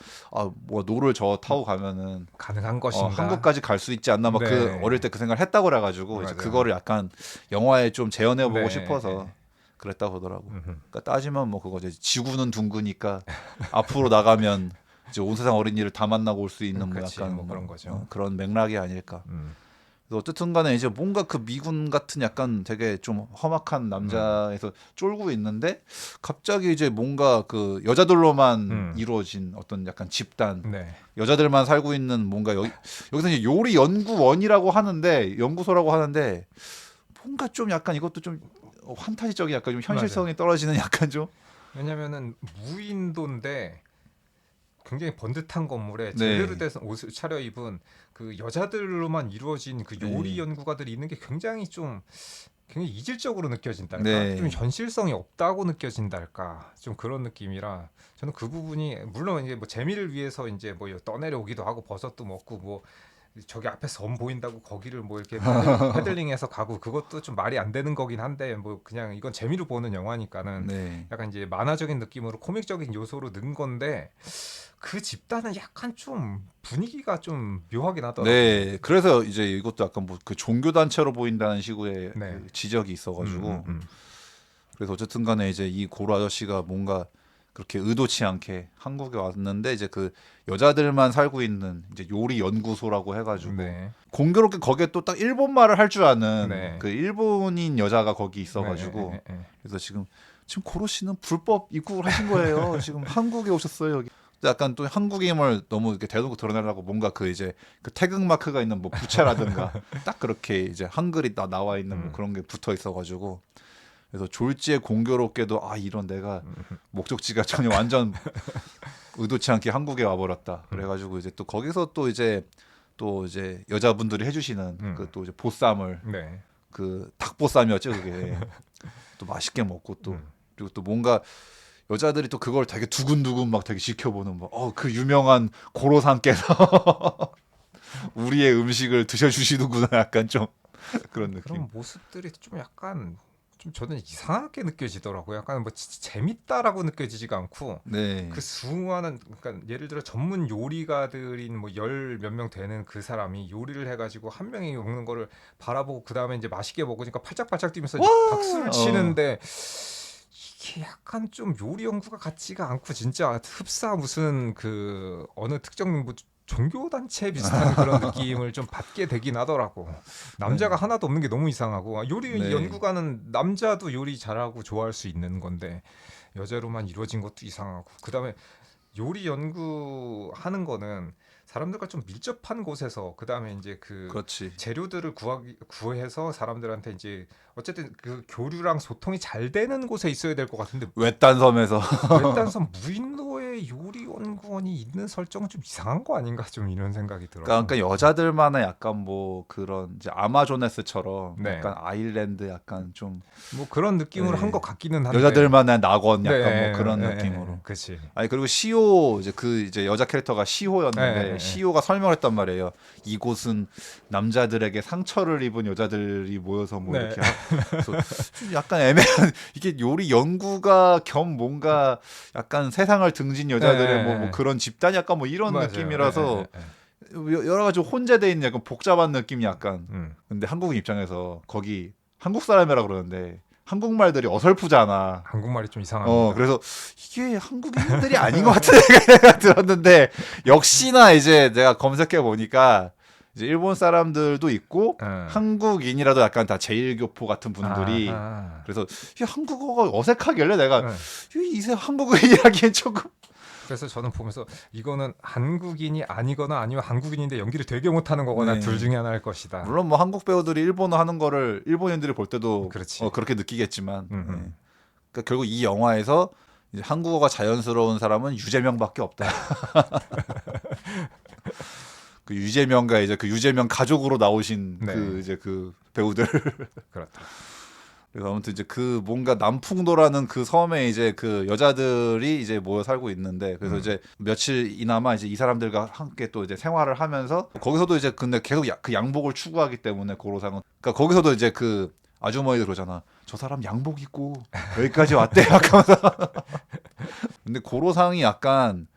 뭐 노를 저 타고 가면은 가능한 것인가? 한국까지 갈 수 있지 않나 막 그 네. 어릴 때 그 생각을 했다고 그래가지고 이제 맞아요. 그거를 약간 영화에 좀 재현해보고 네. 싶어서 그랬다고 하더라고. 그러니까 따지면 뭐 그거지. 지구는 둥그니까 앞으로 나가면 이제 온 세상 어린이를 다 만나고 올 수 있는 뭐 그치, 약간 뭐 그런 거죠. 그런 맥락이 아닐까. 그래서 어쨌든 간에 이제 뭔가 그 미군 같은 약간 되게 좀 험악한 남자에서 쫄고 있는데 갑자기 이제 뭔가 그 여자들로만 이루어진 어떤 약간 집단 네. 여자들만 살고 있는 뭔가 여기서 이제 요리 연구원이라고 하는데 연구소라고 하는데 뭔가 좀 약간 이것도 좀 환타지적인 약간 좀 현실성이 떨어지는 약간 좀 왜냐면은 무인도인데 굉장히 번듯한 건물에 네. 제대로 된 옷을 차려입은 그 여자들로만 이루어진 그 요리 네. 연구가들이 있는 게 굉장히 이질적으로 느껴진달까, 네. 좀 현실성이 없다고 느껴진달까, 좀 그런 느낌이라 저는 그 부분이 물론 이제 뭐 재미를 위해서 이제 뭐 떠내려오기도 하고 버섯도 먹고 뭐 저기 앞에 섬 보인다고 거기를 뭐 이렇게 패들링해서 가고 그것도 좀 말이 안 되는 거긴 한데 뭐 그냥 이건 재미로 보는 영화니까는 네. 약간 이제 만화적인 느낌으로 코믹적인 요소로 넣은 건데 그 집단은 약간 좀 분위기가 좀 묘하긴 하더라고요. 네, 그래서 이제 이것도 약간 뭐 그 종교 단체로 보인다는 식의 네. 그 지적이 있어가지고 그래서 어쨌든 간에 이제 이 고로 아저씨가 뭔가 그렇게 의도치 않게 한국에 왔는데 이제 그 여자들만 살고 있는 이제 요리 연구소라고 해가지고 네. 공교롭게 거기에 또 딱 일본말을 할 줄 아는 네. 그 일본인 여자가 거기 있어가지고 네. 그래서 지금 고로 씨는 불법 입국을 하신 거예요. 지금 한국에 오셨어요 여기. 약간 또 한국임을 너무 이렇게 대놓고 드러내려고 뭔가 그 이제 그 태극 마크가 있는 뭐 부채라든가 딱 그렇게 이제 한글이 나와 있는 뭐 그런 게 붙어 있어가지고 그래서 졸지에 공교롭게도 이런 내가 목적지가 전혀 완전 의도치 않게 한국에 와버렸다. 그래가지고 이제 또 거기서 또 이제 여자분들이 해주시는 그 또 이제 보쌈을 네. 그 닭보쌈이었죠 그게 또 맛있게 먹고 또 그리고 또 뭔가 여자들이 또 그걸 되게 두근두근 막 되게 지켜보는 그 유명한 고로상께서 우리의 음식을 드셔주시는구나 약간 좀 그런 느낌. 그런 모습들이 좀 약간 좀 저는 이상하게 느껴지더라고요. 약간 뭐 진짜 재밌다라고 느껴지지가 않고 네. 그 수많은 그러니까 예를 들어 전문 요리가들인 뭐 열 몇 명 되는 그 사람이 요리를 해가지고 한 명이 먹는 거를 바라보고 그 다음에 이제 맛있게 먹으니까 팔짝팔짝 뛰면서 이제 박수를 치는데 이게 약간 좀 요리 연구가 같지가 않고 진짜 흡사 무슨 그 어느 특정 뭐 종교 단체 비슷한 그런 느낌을 좀 받게 되긴 하더라고. 남자가 네. 하나도 없는 게 너무 이상하고 요리 네. 연구가는 남자도 요리 잘하고 좋아할 수 있는 건데 여자로만 이루어진 것도 이상하고 그다음에 요리 연구하는 거는 사람들과 좀 밀접한 곳에서 그다음에 이제 그 그렇지. 재료들을 구해서 사람들한테 이제 어쨌든 그 교류랑 소통이 잘 되는 곳에 있어야 될 것 같은데 외딴 섬에서 외딴섬 무인도에 요리 연구원이 있는 설정은 좀 이상한 거 아닌가 좀 이런 생각이 들어서 그러니까 여자들만의 약간 뭐 그런 이제 아마조네스처럼 네. 약간 아일랜드 약간 좀 뭐 그런 느낌으로 네. 한 것 같기는 한데 여자들만의 낙원 약간 네, 뭐 그런 네, 느낌으로. 그렇지. 아니 그리고 시오 이제 그 이제 여자 캐릭터가 시호였는데 네. 시호가 설명을 했단 말이에요. 이곳은 남자들에게 상처를 입은 여자들이 모여서 뭐 네. 이렇게 그래서 좀 약간 애매한 이게 요리 연구가 겸 뭔가 약간 세상을 등진 여자들의 네. 뭐 그런 집단 약간 뭐 이런 맞아요. 느낌이라서 네. 여러 가지 혼재돼 있는 약간 복잡한 느낌이 약간. 근데 한국인 입장에서 거기 한국 사람이라 그러는데 한국말들이 어설프잖아. 한국말이 좀 이상합니다. 그래서 이게 한국인들이 아닌 것 같은 생각이 들었는데 역시나 이제 내가 검색해 보니까 이제 일본 사람들도 있고 한국인이라도 약간 다 제일교포 같은 분들이 아하. 그래서 이 한국어가 어색하길래 내가 네. 이세 한국인이라기엔 조금 그래서 저는 보면서 이거는 한국인이 아니거나 아니면 한국인인데 연기를 되게 못하는 거거나 네. 둘 중에 하나일 것이다. 물론 뭐 한국 배우들이 일본어 하는 거를 일본인들이 볼 때도 그렇지. 그렇게 느끼겠지만 음. 그러니까 결국 이 영화에서 이제 한국어가 자연스러운 사람은 유재명밖에 없다. 그 유재명과 이제 그 유재명 가족으로 나오신 네. 그 이제 그 배우들. 그렇다. 그래서 아무튼 이제 그 뭔가 남풍도라는 그 섬에 이제 그 여자들이 이제 모여 살고 있는데 그래서 이제 며칠이나마 이제 이 사람들과 함께 또 이제 생활을 하면서 거기서도 이제 근데 계속 그 양복을 추구하기 때문에 고로상은 그러니까 거기서도 이제 그 아주머니들 그러잖아. 저 사람 양복 입고 여기까지 왔대. 하면서. 근데 고로상이 약간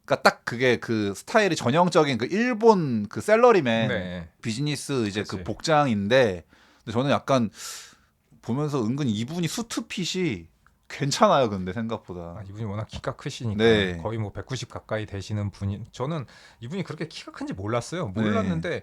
그러니까 딱 그게 그 스타일이 전형적인 그 일본 그 셀러리맨 네. 비즈니스 이제 그치. 그 복장인데 근데 저는 약간 보면서 은근 이분이 수트핏이 괜찮아요. 근데 생각보다. 이분이 워낙 키가 크시니까 네. 거의 뭐 190 가까이 되시는 분이 저는 이분이 그렇게 키가 큰지 몰랐어요. 네. 몰랐는데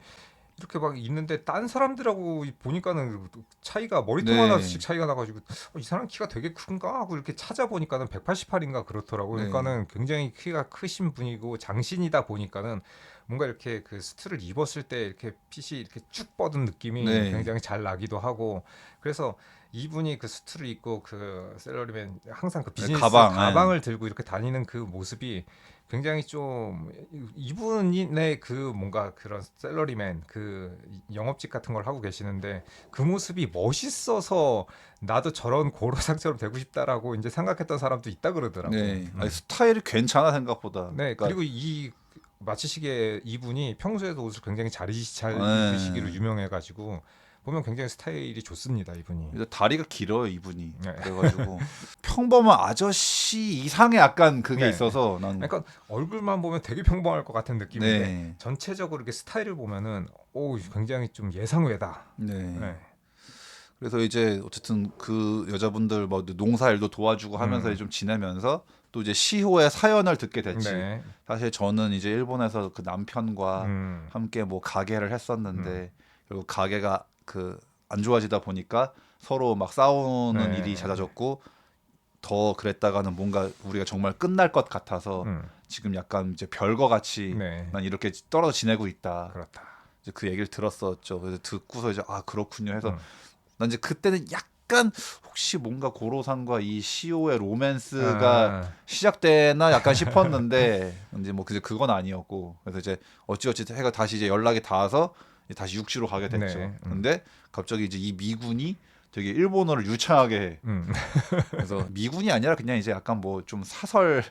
이렇게 막 있는데 딴 사람들하고 보니까는 차이가 머리통 네. 하나씩 차이가 나가지고 이 사람 키가 되게 큰가 하고 이렇게 찾아보니까는 188인가 그렇더라고. 네. 그러니까는 굉장히 키가 크신 분이고 장신이다 보니까는 뭔가 이렇게 그 수트를 입었을 때 이렇게 핏이 이렇게 쭉 뻗은 느낌이 네. 굉장히 잘 나기도 하고 그래서 이분이 그 수트를 입고 그 셀러리맨 항상 그 비즈니스 가방을 들고 이렇게 다니는 그 모습이 굉장히 좀 이분의 그 뭔가 그런 셀러리맨 그 영업직 같은 걸 하고 계시는데 그 모습이 멋있어서 나도 저런 고로상처럼 되고 싶다라고 이제 생각했던 사람도 있다 그러더라고. 네. 아니, 스타일이 괜찮아 생각보다. 네. 그러니까 그리고 이 마치시게 이분이 평소에도 옷을 굉장히 잘 네. 입으시기로 유명해가지고 보면 굉장히 스타일이 좋습니다 이분이. 이제 다리가 길어요 이분이. 네. 그래가지고 평범한 아저씨 이상의 약간 그게 네. 있어서 난. 그러니까 얼굴만 보면 되게 평범할 것 같은 느낌인데 네. 전체적으로 이렇게 스타일을 보면은 굉장히 좀 예상외다. 네. 네. 그래서 이제 어쨌든 그 여자분들 뭐 농사일도 도와주고 하면서 좀 지내면서 또 이제 시호의 사연을 듣게 됐지. 네. 사실 저는 이제 일본에서 그 남편과 함께 뭐 가게를 했었는데 결국 가게가 그 안 좋아지다 보니까 서로 막 싸우는 네. 일이 잦아졌고 더 그랬다가는 뭔가 우리가 정말 끝날 것 같아서 지금 약간 이제 별거 같이 네. 난 이렇게 떨어져 지내고 있다. 그렇다. 이제 그 얘기를 들었었죠. 그래서 듣고서 이제 그렇군요 해서 난 이제 그때는 약간 혹시 뭔가 고로상과 이 시오의 로맨스가 시작되나 약간 싶었는데 이제 뭐 그건 아니었고 그래서 이제 어찌어찌 해가 다시 이제 연락이 닿아서 다시 육지로 가게 됐죠. 네. 근데 갑자기 이제 이 미군이 되게 일본어를 유창하게 해. 음. 그래서 미군이 아니라 그냥 이제 약간 뭐 좀 사설,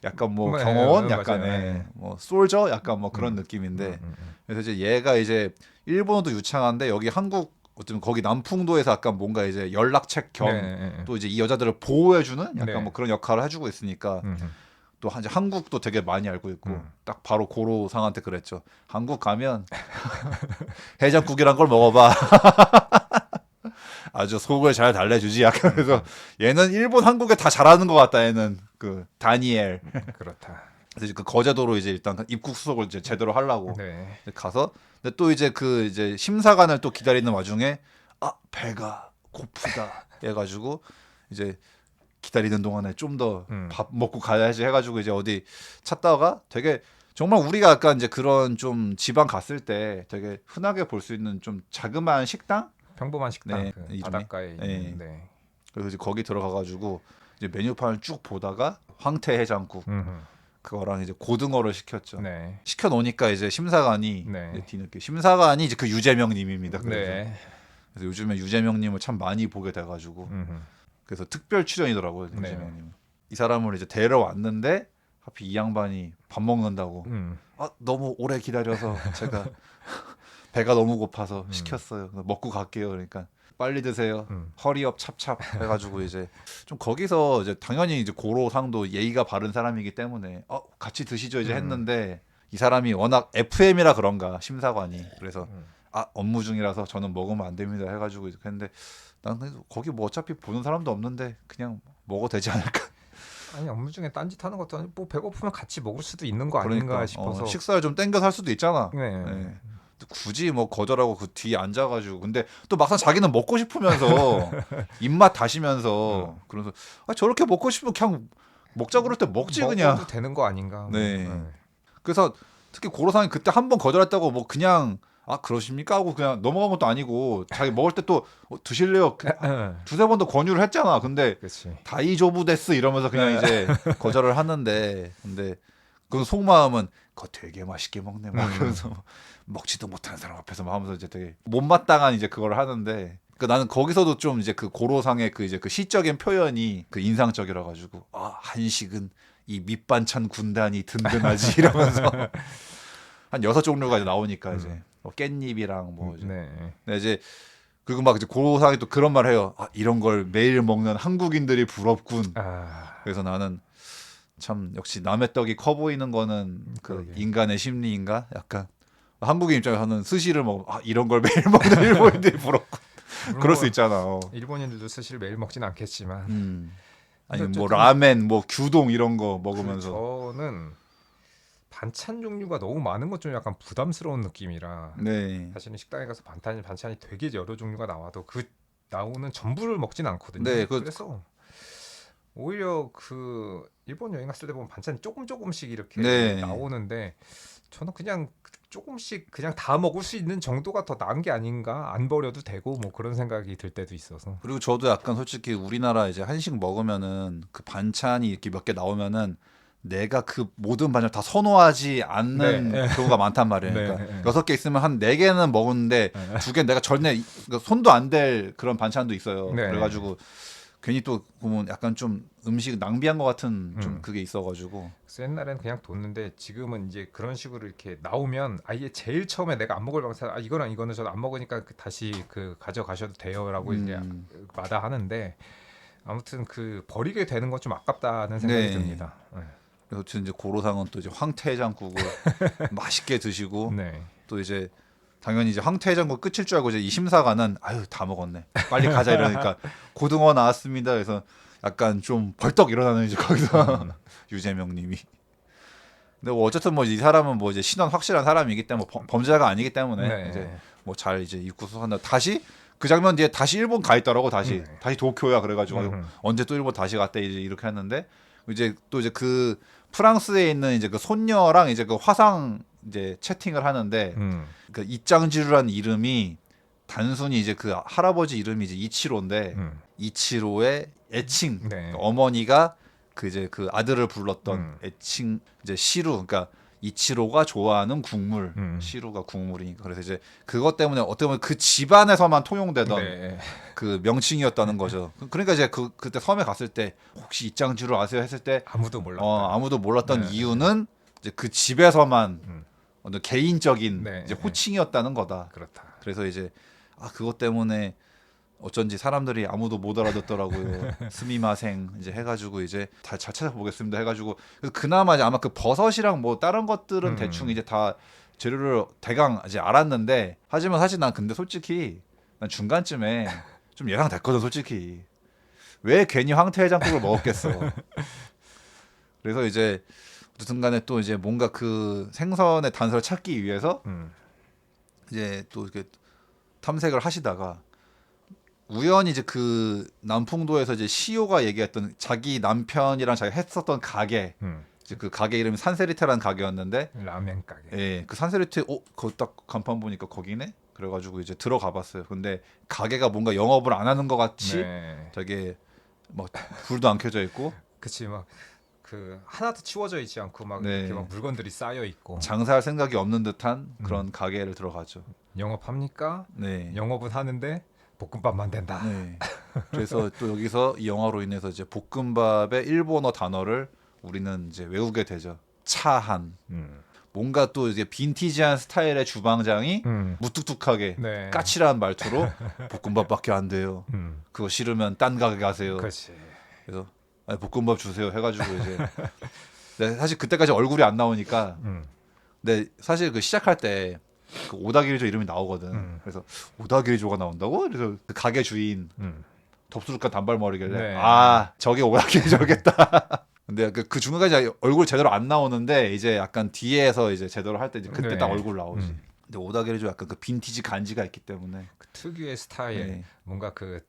약간 뭐 네, 경호원, 맞아요. 약간 네. 뭐 솔저, 약간 뭐 그런 느낌인데. 그래서 이제 얘가 이제 일본어도 유창한데 여기 한국 어쩌면 거기 남풍도에서 약간 뭔가 이제 연락책 겸 네. 또 이제 이 여자들을 보호해주는 약간 네. 뭐 그런 역할을 해주고 있으니까 또 이제 한국도 되게 많이 알고 있고 딱 바로 고로상한테 그랬죠. 한국 가면 해장국이란 걸 먹어봐. 아주 속을 잘 달래주지. 약간 그래서 얘는 일본 한국에 다 잘하는 것 같다. 얘는 그 다니엘. 그렇다. 그래서 이제 그 거제도로 이제 일단 입국 수속을 이제 제대로 하려고 네. 가서 근데 또 이제 그 이제 심사관을 또 기다리는 와중에 아 배가 고프다 해가지고 이제 기다리는 동안에 좀 더 밥 먹고 가야지 해가지고 이제 어디 찾다가 되게 정말 우리가 약간 이제 그런 좀 지방 갔을 때 되게 흔하게 볼 수 있는 좀 자그마한 식당 평범한 식당 네, 그 이름이? 바닷가에 네. 있는 네. 그래서 이제 거기 들어가가지고 이제 메뉴판을 쭉 보다가 황태 해장국 그거랑 이제 고등어를 시켰죠. 네. 시켜 놓으니까 이제 심사관이 네. 이제 뒤늦게 심사관이 이제 그 유재명님입니다. 그래서, 네. 그래서 요즘에 유재명님을 참 많이 보게 돼가지고 그래서 특별 출연이더라고요. 네. 유재명님. 이 사람을 이제 데려왔는데 하필 이 양반이 밥 먹는다고 아 너무 오래 기다려서 제가 배가 너무 고파서 시켰어요. 먹고 갈게요. 그러니까 빨리 드세요. 허리업 찹찹 해가지고 이제 좀 거기서 이제 당연히 이제 고로상도 예의가 바른 사람이기 때문에 같이 드시죠 이제 했는데 이 사람이 워낙 FM이라 그런가 심사관이 그래서 아 업무 중이라서 저는 먹으면 안 됩니다 해가지고 이렇게 했는데 난 거기 뭐 어차피 보는 사람도 없는데 그냥 먹어도 되지 않을까. 아니 업무 중에 딴짓 하는 것도 아니고 뭐 배고프면 같이 먹을 수도 있는 거 아닌가 그러니까 싶어서 식사를 좀 땡겨서 할 수도 있잖아. 네. 네. 굳이 뭐 거절하고 그 뒤에 앉아가지고 근데 또 막상 자기는 먹고 싶으면서 입맛 다시면서 그래서 저렇게 먹고 싶으면 그냥 먹자 그럴 때 먹지 그냥. 먹어도 되는 거 아닌가. 네. 그래서 특히 고로상이 그때 한 번 거절했다고 뭐 그냥 그러십니까 하고 그냥 넘어간 것도 아니고 자기 먹을 때 또 드실래요? 두세 번 더 권유를 했잖아. 근데 그렇지. 다이조부 데스 이러면서 그냥 이제 거절을 하는데 근데 그 속마음은 그거 되게 맛있게 먹네 막 그러면서 먹지도 못하는 사람 앞에서 막 하면서 이제 되게 못마땅한 이제 그걸 하는데 그 나는 거기서도 좀 이제 그 고로상의 그 이제 그 시적인 표현이 그 인상적이라 가지고 한식은 이 밑반찬 군단이 든든하지 이러면서 한 6종류가 이제 나오니까 이제 뭐 깻잎이랑 뭐 이제 근데 이제 그리고 막 이제 고로상이 또 그런 말 해요. 이런 걸 매일 먹는 한국인들이 부럽군. 그래서 나는 참 역시 남의 떡이 커 보이는 거는 그 그러게. 인간의 심리인가? 약간 한국인 입장에서는 스시를 먹으면 이런 걸 매일 먹는 일본인들이 부럽고 그럴 수 있잖아. 일본인들도 스시를 매일 먹진 않겠지만 아니 뭐 어쨌든 라멘, 뭐 규동 이런 거 먹으면서 저는 반찬 종류가 너무 많은 것 좀 약간 부담스러운 느낌이라 네. 사실은 식당에 가서 반찬이 되게 여러 종류가 나와도 그 나오는 전부를 먹진 않거든요. 네, 그래서 오히려 그 일본 여행 갔을 때 보면 반찬이 조금씩 이렇게 네. 나오는데 저는 그냥 조금씩 그냥 다 먹을 수 있는 정도가 더 나은 게 아닌가, 안 버려도 되고 뭐 그런 생각이 들 때도 있어서. 그리고 저도 약간 솔직히 우리나라 이제 한식 먹으면은 그 반찬이 이렇게 몇 개 나오면은 내가 그 모든 반찬을 다 선호하지 않는 네. 경우가 많단 말이에요. 네, 그러니까 네. 6개 있으면 한 4개는 먹었는데 2개 내가 전에 손도 안 댈 그런 반찬도 있어요. 네. 그래가지고 괜히 또 보면 약간 좀 음식 낭비한 것 같은 좀 그게 있어가지고. 그래서 옛날에는 그냥 뒀는데 지금은 이제 그런 식으로 이렇게 나오면 아예 제일 처음에 내가 안 먹을 방사 이거랑 이거는 저는 안 먹으니까 다시 그 가져가셔도 돼요라고 이제 마다하는데 아무튼 그 버리게 되는 건 좀 아깝다는 생각이 네. 듭니다. 그래서 이제 고로상은 또 이제 황태해장국을 맛있게 드시고 네. 또 이제 당연히 이제 황태해장국 끝일 줄 알고 이제 이 심사관은 다 먹었네 빨리 가자 이러니까 고등어 나왔습니다. 그래서 약간 좀 벌떡 일어나는 이제 거기서 유재명님이 근데 뭐 어쨌든 뭐 이 사람은 뭐 이제 신원 확실한 사람이기 때문에 범죄자가 아니기 때문에 네. 이제 뭐 잘 이제 입구 수속한다. 다시 그 장면 뒤에 다시 일본 가 있더라고 다시 도쿄야 그래가지고 언제 또 일본 다시 갔대 이제 이렇게 했는데 이제 또 이제 그 프랑스에 있는 이제 그 손녀랑 이제 그 화상 이제 채팅을 하는데 그 이짱지루라는 이름이 단순히 이제 그 할아버지 이름이 이제 이치로인데 이치로의 애칭 네. 어머니가 그 이제 그 아들을 불렀던 애칭 이제 시루 그러니까 이치로가 좋아하는 국물, 시루가 국물이니까. 그래서 이제 그것 때문에 어떻게 보면 그 집안에서만 통용되던 네. 그 명칭이었다는 거죠. 그러니까 이제 그때 섬에 갔을 때 혹시 이짱지루 아세요 했을 때 아무도 몰랐다. 아무도 몰랐던 네. 이유는 이제 그 집에서만 음. 어떤 개인적인 네. 이제 호칭이었다는 거다. 그렇다. 그래서 이제 그것 때문에 어쩐지 사람들이 아무도 못 알아듣더라고요. 스미마생 이제 해가지고 이제 잘 찾아보겠습니다 해가지고 그나마 이제 아마 그 버섯이랑 뭐 다른 것들은 대충 이제 다 재료를 대강 이제 알았는데 하지만 사실 난 근데 솔직히 난 중간쯤에 좀 예상됐거든 솔직히 왜 괜히 황태해장국을 먹었겠어. 그래서 이제 어쨌든 간에 또 이제 뭔가 그 생선의 단서를 찾기 위해서 이제 또 이렇게 탐색을 하시다가 우연히 이제 그 남풍도에서 이제 시오가 얘기했던 자기 남편이랑 자기가 했었던 가게 이제 그 가게 이름이 산세리테라는 가게였는데 라면 가게. 예, 그 산세리테 그거 딱 간판 보니까 거기네. 그래가지고 이제 들어가 봤어요. 근데 가게가 뭔가 영업을 안 하는 것 같이 네. 되게 막 불도 안 켜져 있고 그치 막 그 하나도 치워져 있지 않고 막 네. 이렇게 막 물건들이 쌓여 있고. 장사할 생각이 없는 듯한 그런 가게를 들어가죠. 영업합니까? 네. 영업은 하는데 볶음밥만 된다. 네. 그래서 또 여기서 이 영화로 인해서 이제 볶음밥의 일본어 단어를 우리는 이제 외우게 되죠. 차한. 뭔가 또 이제 빈티지한 스타일의 주방장이 무뚝뚝하게 네. 까칠한 말투로 볶음밥밖에 안 돼요. 그거 싫으면 딴 가게 가세요. 그렇지. 그래서 볶음밥 주세요 해가지고 이제 네, 사실 그때까지 얼굴이 안 나오니까 근데 사실 그 시작할 때 그 오다기리조 이름이 나오거든. 그래서 오다기리조가 나온다고? 그래서 그 가게 주인 덥수룩한 단발머리길래 네. 저게 오다기리조겠다. 근데 그 중간까지 얼굴 제대로 안 나오는데 이제 약간 뒤에서 이제 제대로 할 때 이제 그때 네. 딱 얼굴 나오지. 근데 오다기리조 약간 그 빈티지 간지가 있기 때문에 그 특유의 스타일, 네. 뭔가 그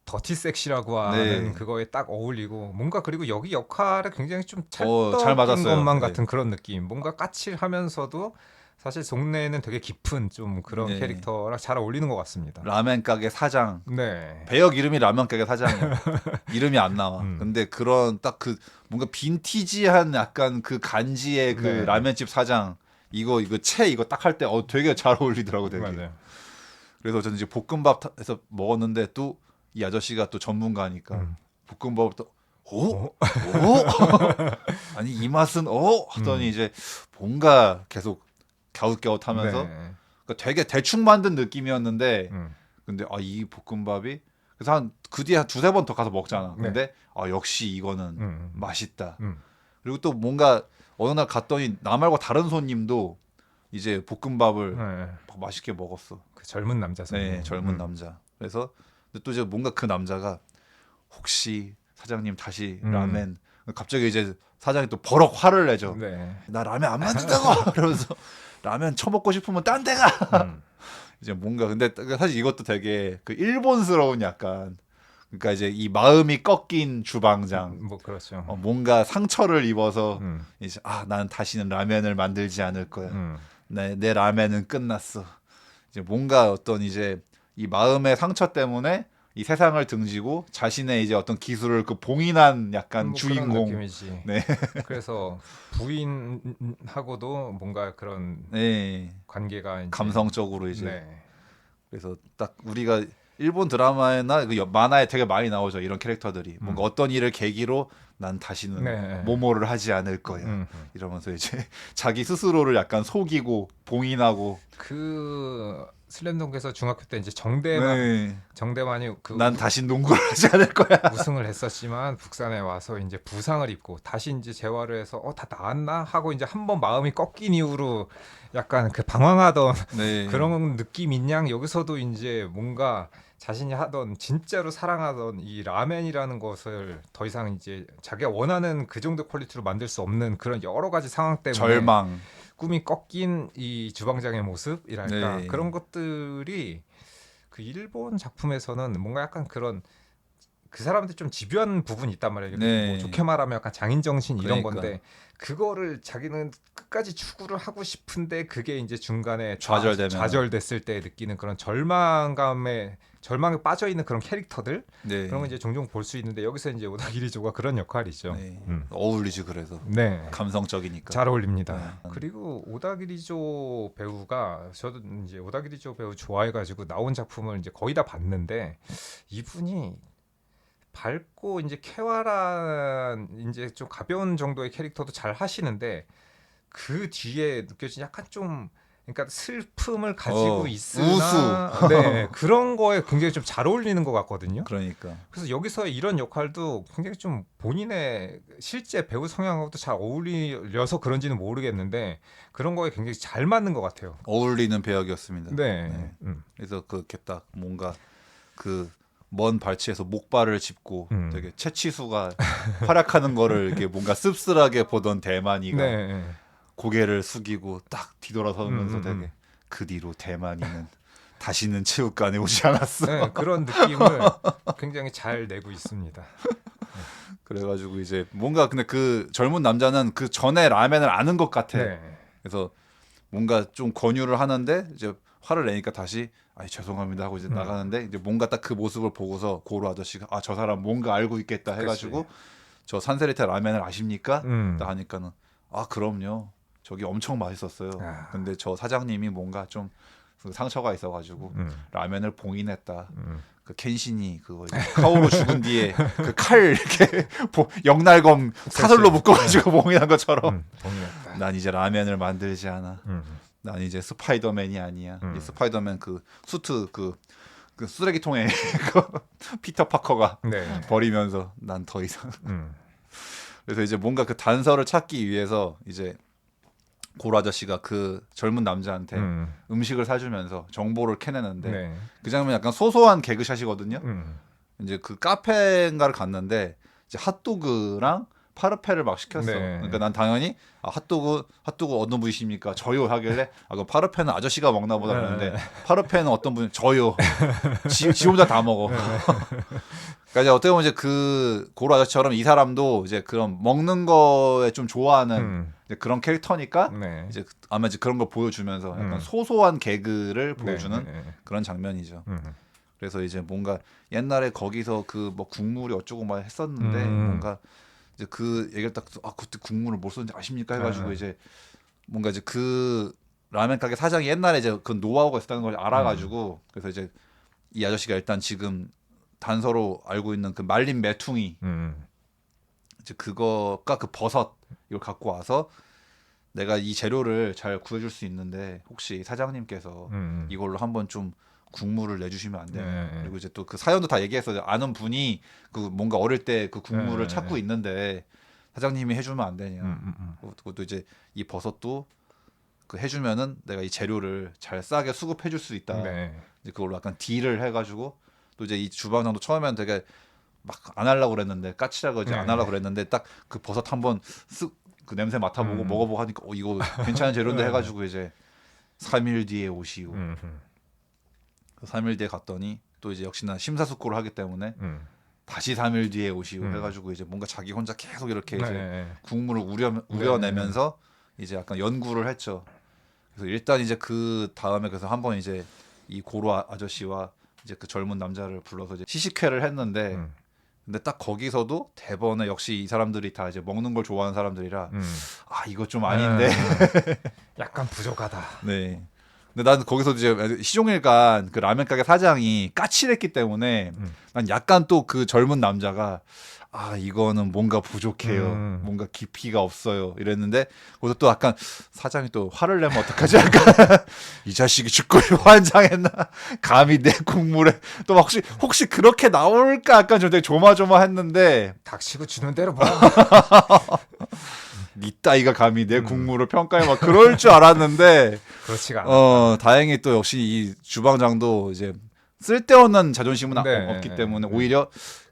더티 섹시라고 하는 네. 그거에 딱 어울리고 뭔가 그리고 여기 역할에 굉장히 좀 잘 찰떡인 맞았어요. 것만 네. 같은 그런 느낌. 뭔가 까칠하면서도 사실 속내에는 되게 깊은 좀 그런 네. 캐릭터랑 잘 어울리는 것 같습니다. 라멘 가게 사장. 네. 배역 이름이 라면 가게 사장이야. 이름이 안 나와. 근데 그런 딱 그 뭔가 빈티지한 약간 그 간지의 그 네. 라면집 사장 이거 채 이거 딱 할 때 되게 잘 어울리더라고 되게. 맞아요. 그래서 저는 이제 볶음밥에서 먹었는데 또 이 아저씨가 또 전문가니까 볶음밥을 또 오? 아니 이 맛은 하더니 이제 뭔가 계속 갸웃갸웃하면서 네. 그러니까 되게 대충 만든 느낌이었는데 근데 이 볶음밥이 그래서 한 그 뒤에 한 두세 번 더 가서 먹잖아. 네. 근데 역시 이거는 맛있다. 음. 그리고 또 뭔가 어느 날 갔더니 나 말고 다른 손님도 이제 볶음밥을 네. 막 맛있게 먹었어. 그 젊은 남자 손님. 네, 젊은 남자. 그래서 근데 또 이제 뭔가 그 남자가 혹시 사장님 다시 라멘 갑자기 이제 사장이 또 버럭 화를 내죠. 네. 나 라면 안 만든다고. 그러면서 라면 처먹고 싶으면 딴 데 가. 이제 뭔가 근데 사실 이것도 되게 그 일본스러운 약간 그러니까 이제 이 마음이 꺾인 주방장 뭐 그렇죠. 뭔가 상처를 입어서 이제 나는 다시는 라면을 만들지 않을 거야. 내 라면은 끝났어. 이제 뭔가 어떤 이제 이 마음의 상처 때문에 이 세상을 등지고 자신의 이제 어떤 기술을 그 봉인한 약간 뭐 주인공. 그런 느낌이지. 네. 그래서 부인하고도 뭔가 그런 네. 관계가 이제 감성적으로 이제 네. 그래서 딱 우리가 일본 드라마나 그 만화에 되게 많이 나오죠 이런 캐릭터들이 뭔가 어떤 일을 계기로 난 다시는 네. 모모를 하지 않을 거야 이러면서 이제 자기 스스로를 약간 속이고 봉인하고 그 슬램덩크에서 중학교 때 이제 네. 정대만이 그 난 다시 농구를 하지 않을 거야. 우승을 했었지만 북산에 와서 이제 부상을 입고 다시 이제 재활을 해서 다 나았나 하고 이제 한번 마음이 꺾인 이후로 약간 그 방황하던 네. 그런 느낌인 양 여기서도 이제 뭔가 자신이 하던 진짜로 사랑하던 이 라멘이라는 것을 더 이상 이제 자기가 원하는 그 정도 퀄리티로 만들 수 없는 그런 여러 가지 상황 때문에 절망. 꿈이 꺾인 이 주방장의 모습이랄까 네. 그런 것들이 그 일본 작품에서는 뭔가 약간 그런 그 사람한테 좀 집요한 부분이 있단 말이에요. 네. 뭐 좋게 말하면 약간 장인 정신 이런 그러니까. 건데 그거를 자기는 끝까지 추구를 하고 싶은데 그게 이제 중간에 좌절되면. 좌절됐을 때 느끼는 그런 절망감의 절망에 빠져 있는 그런 캐릭터들 네. 그런 거 이제 종종 볼 수 있는데 여기서 이제 오다기리조가 그런 역할이죠. 네. 어울리지 그래서 네. 감성적이니까. 잘 어울립니다. 네. 그리고 오다기리조 배우가 저도 이제 오다기리조 배우 좋아해가지고 나온 작품을 이제 거의 다 봤는데 이분이 밝고 이제 쾌활한 이제 좀 가벼운 정도의 캐릭터도 잘 하시는데 그 뒤에 느껴진 약간 좀 그러니까 슬픔을 가지고 있으나 네, 그런 거에 굉장히 좀 잘 어울리는 것 같거든요. 그러니까. 그래서 여기서의 이런 역할도 굉장히 좀 본인의 실제 배우 성향하고도 잘 어울려서 그런지는 모르겠는데 그런 거에 굉장히 잘 맞는 것 같아요. 어울리는 배역이었습니다. 네. 그래서 그렇게 딱 뭔가 그 먼 발치에서 목발을 짚고 되게 채치수가 활약하는 거를 이렇게 뭔가 씁쓸하게 보던 대만이가 네. 고개를 숙이고 딱 뒤돌아서면서 되게 그 뒤로 대만이는 다시는 체육관에 오지 않았어. 네, 그런 느낌을 굉장히 잘 내고 있습니다. 그래가지고 이제 뭔가 근데 그 젊은 남자는 그 전에 라멘을 아는 것 같아. 네. 그래서 뭔가 좀 권유를 하는데 이제 화를 내니까 다시 아이 죄송합니다 하고 이제 나가는데 이제 뭔가 딱 그 모습을 보고서 고로 아저씨가 아 저 사람 뭔가 알고 있겠다 해가지고 저 산세리테 라멘을 아십니까? 딱 하니까는 아 그럼요 저기 엄청 맛있었어요. 아. 근데 저 사장님이 뭔가 좀 상처가 있어가지고 라멘을 봉인했다. 그 켄신이 그거 이제 카오로 죽은 뒤에 그 칼 이렇게 영날검 사슬로 묶어가지고 봉인한 것처럼 동의했다. 난 이제 라멘을 만들지 않아. 난 이제 스파이더맨이 아니야. 이 스파이더맨 그 수트 그 쓰레기통에 그 피터 파커가 네. 버리면서 난 더 이상. 그래서 이제 뭔가 그 단서를 찾기 위해서 이제 고로 아저씨가 그 젊은 남자한테 음식을 사주면서 정보를 캐내는데 네. 그 장면 약간 소소한 개그샷이거든요. 이제 그 카페인가를 갔는데 이제 핫도그랑 파르페를 막 시켰어. 네. 그러니까 난 당연히 아, 핫도그 어떤 분이십니까? 저요 하길래 아 그럼 파르페는 아저씨가 먹나 보다 그러는데 파르페는 어떤 분이 저요. 지 혼자 다 먹어. 그러니까 이제 어떻게 보면 이제 그 고로 아저씨처럼 이 사람도 이제 그런 먹는 거에 좀 좋아하는 이제 그런 캐릭터니까 네. 이제 아마 이제 그런 걸 보여주면서 약간 소소한 개그를 보여주는 네. 그런 장면이죠. 그래서 이제 뭔가 옛날에 거기서 그 뭐 국물이 어쩌고 막 했었는데 뭔가 이제 그 얘기를 딱 아 그때 국물을 못 썼는지 아십니까 해가지고 이제 뭔가 이제 그 라멘 가게 사장이 옛날에 이제 그 노하우가 있었다는 걸 알아가지고 그래서 이제 이 아저씨가 일단 지금 단서로 알고 있는 그 말린 메퉁이 이제 그거가 그 버섯 이걸 갖고 와서 내가 이 재료를 잘 구해줄 수 있는데 혹시 사장님께서 이걸로 한번 좀 국물을 내주시면 안 되나요? 네. 그리고 이제 또 그 사연도 다 얘기했어요. 아는 분이 그 뭔가 어릴 때 그 국물을 네. 찾고 있는데 사장님이 해주면 안 되냐. 그것도 이제 이 버섯도 그 해주면은 내가 이 재료를 잘 싸게 수급해줄 수 있다. 네. 이제 그걸로 약간 딜을 해가지고 또 이제 이 주방장도 처음에는 되게 막 안 하려고 그랬는데 까칠하고 이제 안 하려고 그랬는데 딱 그 버섯 한번 쓱 그 냄새 맡아보고 먹어보고 하니까 이거 괜찮은 재료인데 해가지고 이제 3일 뒤에 오시오. 3일 뒤에 갔더니 또 이제 역시나 심사숙고를 하기 때문에 다시 3일 뒤에 오시오 해가지고 이제 뭔가 자기 혼자 계속 이렇게 이제 국물을 우려내면서 이제 약간 연구를 했죠. 그래서 일단 이제 그 다음에 그래서 한번 이제 이 고로 아저씨와 이제 그 젊은 남자를 불러서 이제 시식회를 했는데 근데 딱 거기서도 대번에 역시 이 사람들이 다 이제 먹는 걸 좋아하는 사람들이라 아 이거 좀 아닌데 약간 부족하다. 네. 근데 난 거기서 이제 시종일관 그 라면 가게 사장이 까칠했기 때문에 난 약간 또 그 젊은 남자가 아 이거는 뭔가 부족해요. 뭔가 깊이가 없어요. 이랬는데 거기서 또 약간 사장이 또 화를 내면 어떡하지? 약간 이 자식이 죽고 환장했나? 감히 내 국물에 또 막 혹시 그렇게 나올까? 약간 좀 되게 조마조마했는데 닥치고 주는 대로 봐. 니 따위가 감히 내 국물을 평가해 막 그럴 줄 알았는데 그렇지가 않아. 다행히 또 역시 이 주방장도 이제 쓸데없는 자존심은 네. 없기 때문에 오히려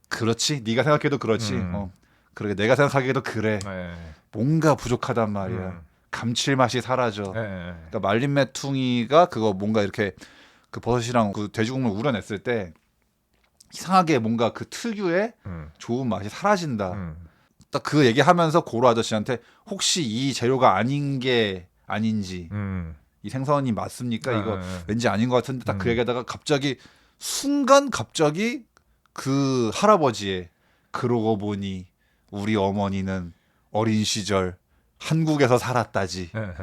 그렇지 네가 생각해도 그렇지 그러게 내가 생각하기에도 그래 네. 뭔가 부족하단 말이야 감칠맛이 사라져 네. 그러니까 말린 메퉁이가 그거 뭔가 이렇게 그 버섯이랑 그 돼지국물 우려냈을 때 이상하게 뭔가 그 특유의 좋은 맛이 사라진다 딱 그 얘기하면서 고로 아저씨한테 혹시 이 재료가 아닌 게 아닌지 이 생선이 맞습니까? 이거 왠지 아닌 것 같은데 딱 그 얘기하다가 갑자기 순간 갑자기 그 할아버지의 그러고 보니 우리 어머니는 어린 시절 한국에서 살았다지. 예, 예.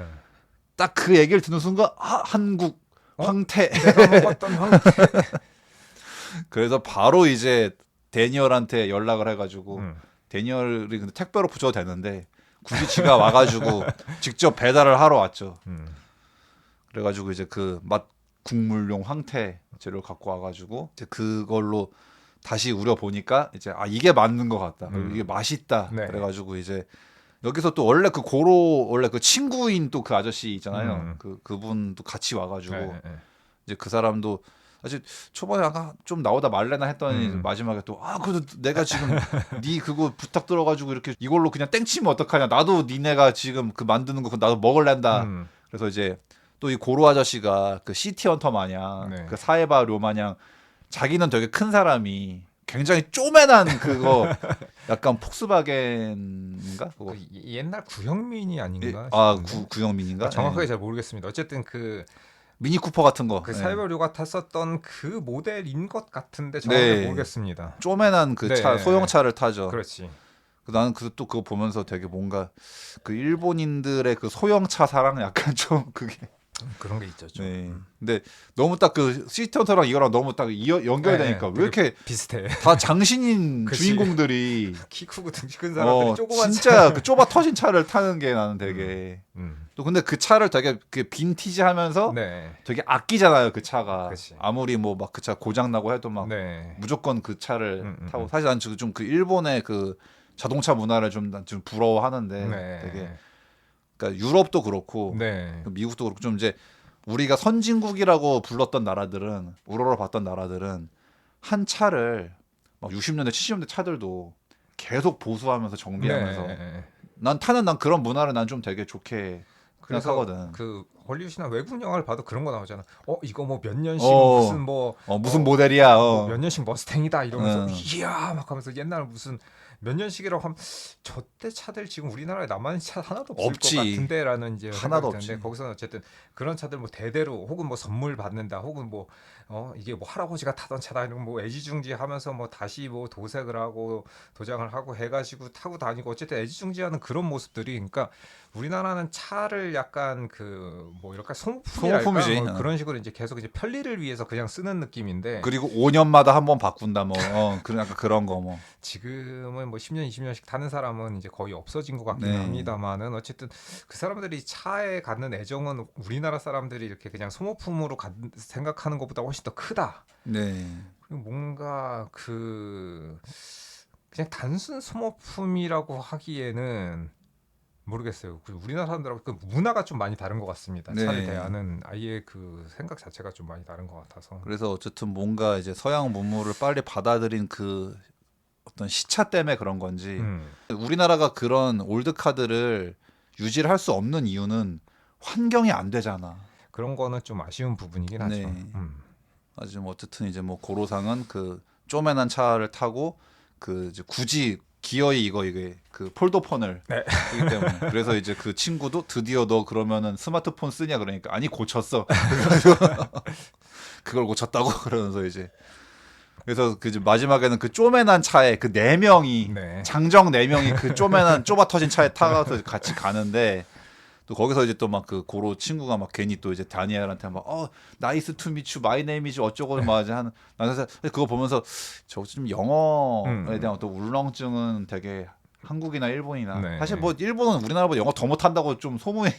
딱 그 얘기를 듣는 순간 한국 어? 황태. 내가 먹었던 황태. 그래서 바로 이제 데니얼한테 연락을 해가지고 음. 데니얼이 근데 택배로 붙여도 되는데 굳이 지가 와가지고 직접 배달을 하러 왔죠. 그래가지고 이제 그 맛 국물용 황태 재료를 갖고 와가지고 이제 그걸로 다시 우려 보니까 이제 이게 맞는 것 같다. 이게 맛있다. 네. 그래가지고 이제 여기서 또 원래 그 고로 원래 그 친구인 또 그 아저씨 있잖아요. 그분도 같이 와가지고 예, 예. 이제 그 사람도 사실 초반에 아까 좀 나오다 말래나 했더니 마지막에 또 그래도 내가 지금 네 그거 부탁 들어가지고 이렇게 이걸로 그냥 땡치면 어떡하냐. 나도 니네가 지금 그 만드는 거 나도 먹을랜다. 그래서 이제 또 이 고로 아저씨가 그 시티 헌터 마냥 네. 그 사에바 료 마냥 자기는 되게 큰 사람이 굉장히 쪼매난 그거 약간 폭스바겐인가 그거. 그 옛날 구형민이 아닌가? 싶은데. 구형민인가? 정확하게 예. 잘 모르겠습니다. 어쨌든 그 미니 쿠퍼 같은 거. 예. 사이버류가 탔었던 그 모델인 것 같은데 정확하게 네. 모르겠습니다. 쪼매난 그 차 네. 소형차를 타죠. 그렇지. 나는 또 그거 보면서 되게 뭔가 그 일본인들의 그 소형차 사랑 약간 좀 그게. 그런 게 있죠. 좀. 네. 근데 너무 딱 그 시티헌터랑 이거랑 너무 딱 연결되니까 네, 왜 이렇게 비슷해. 다 장신인 그치. 주인공들이 키 크고 등치 큰 사람들이 조그만 진짜 그 좁아 터진 차를 타는 게 나는 되게 음. 또 근데 그 차를 되게 그 빈티지하면서 네. 되게 아끼잖아요 그 차가. 그치. 아무리 뭐 막 그 차 고장 나고 해도 막 네. 무조건 그 차를 음. 타고 사실 난 지금 좀 그 일본의 그 자동차 문화를 좀 부러워하는데 네. 되게 그러니까 유럽도 그렇고 네. 미국도 그렇고 좀 이제 우리가 선진국이라고 불렀던 나라들은 우러러 봤던 나라들은 한 차를 막 60년대 70년대 차들도 계속 보수하면서 정비하면서 네. 난 그런 문화를 난 좀 되게 좋게 그래서 생각하거든. 그 헐리우드나 외국 영화를 봐도 그런 거 나오잖아. 이거 뭐 몇 년식 무슨 모델이야. 몇 년식 머스탱이다 이러면서 응. 이야 막 하면서 옛날 무슨 몇 년식이라고 하면 저때 차들 지금 우리나라에 남아있는 차 하나도 없을 없지. 것 같은데라는 이제 하나도 생각이 드는데 없지. 거기서는 어쨌든 그런 차들 뭐 대대로 혹은 뭐 선물 받는다 혹은 뭐 이게 뭐 할아버지가 타던 차다 이런 뭐 애지중지하면서 뭐 다시 뭐 도색을 하고 도장을 하고 해가지고 타고 다니고 어쨌든 애지중지하는 그런 모습들이 그러니까 우리나라는 차를 약간 그 뭐 이렇게 소모품이랄까 소모품이지. 뭐 그런 식으로 이제 계속 이제 편리를 위해서 그냥 쓰는 느낌인데 그리고 5년마다 한 번 바꾼다 뭐 그런 약간 그런 거 뭐. 지금은 뭐 10년, 20년씩 타는 사람은 이제 거의 없어진 것 같긴 네. 합니다만은 어쨌든 그 사람들이 차에 갖는 애정은 우리나라 사람들이 이렇게 그냥 소모품으로 생각하는 것보다 훨씬 더 크다. 네. 그리고 뭔가 그냥 단순 소모품이라고 하기에는 모르겠어요. 그 우리나라 사람들하고 그 문화가 좀 많이 다른 것 같습니다. 네. 차에 대한 아예 그 생각 자체가 좀 많이 다른 것 같아서. 그래서 어쨌든 뭔가 이제 서양 문물을 빨리 받아들인 그 어떤 시차 때문에 그런 건지 우리나라가 그런 올드 카드를 유지를 할 수 없는 이유는 환경이 안 되잖아. 그런 거는 좀 아쉬운 부분이긴 하죠. 네. 아주 뭐 어쨌든 이제 뭐 고로상은 그 쪼매난 차를 타고 그 이제 굳이 기어이 이게 그 폴더폰을 네. 쓰기 때문에 그래서 이제 그 친구도 드디어 너 그러면은 스마트폰 쓰냐 그러니까 아니 고쳤어. 그걸 고쳤다고 그러면서 이제 그래서 그 이제 마지막에는 그 쪼매난 차에 그 네 명이 네. 장정 네 명이 그 쪼매난 좁아 터진 차에 타서 같이 가는데 또 거기서 이제 또 막 그 고로 친구가 막 괜히 또 이제 다니엘한테 막 나이스 투 미츠 마이 네임이지 어쩌고 막 이제 하는 나는 사실 그거 보면서 저 좀 영어에 대한 어떤 울렁증은 되게 한국이나 일본이나 네. 사실 뭐 일본은 우리나라보다 영어 더 못한다고 좀 소문이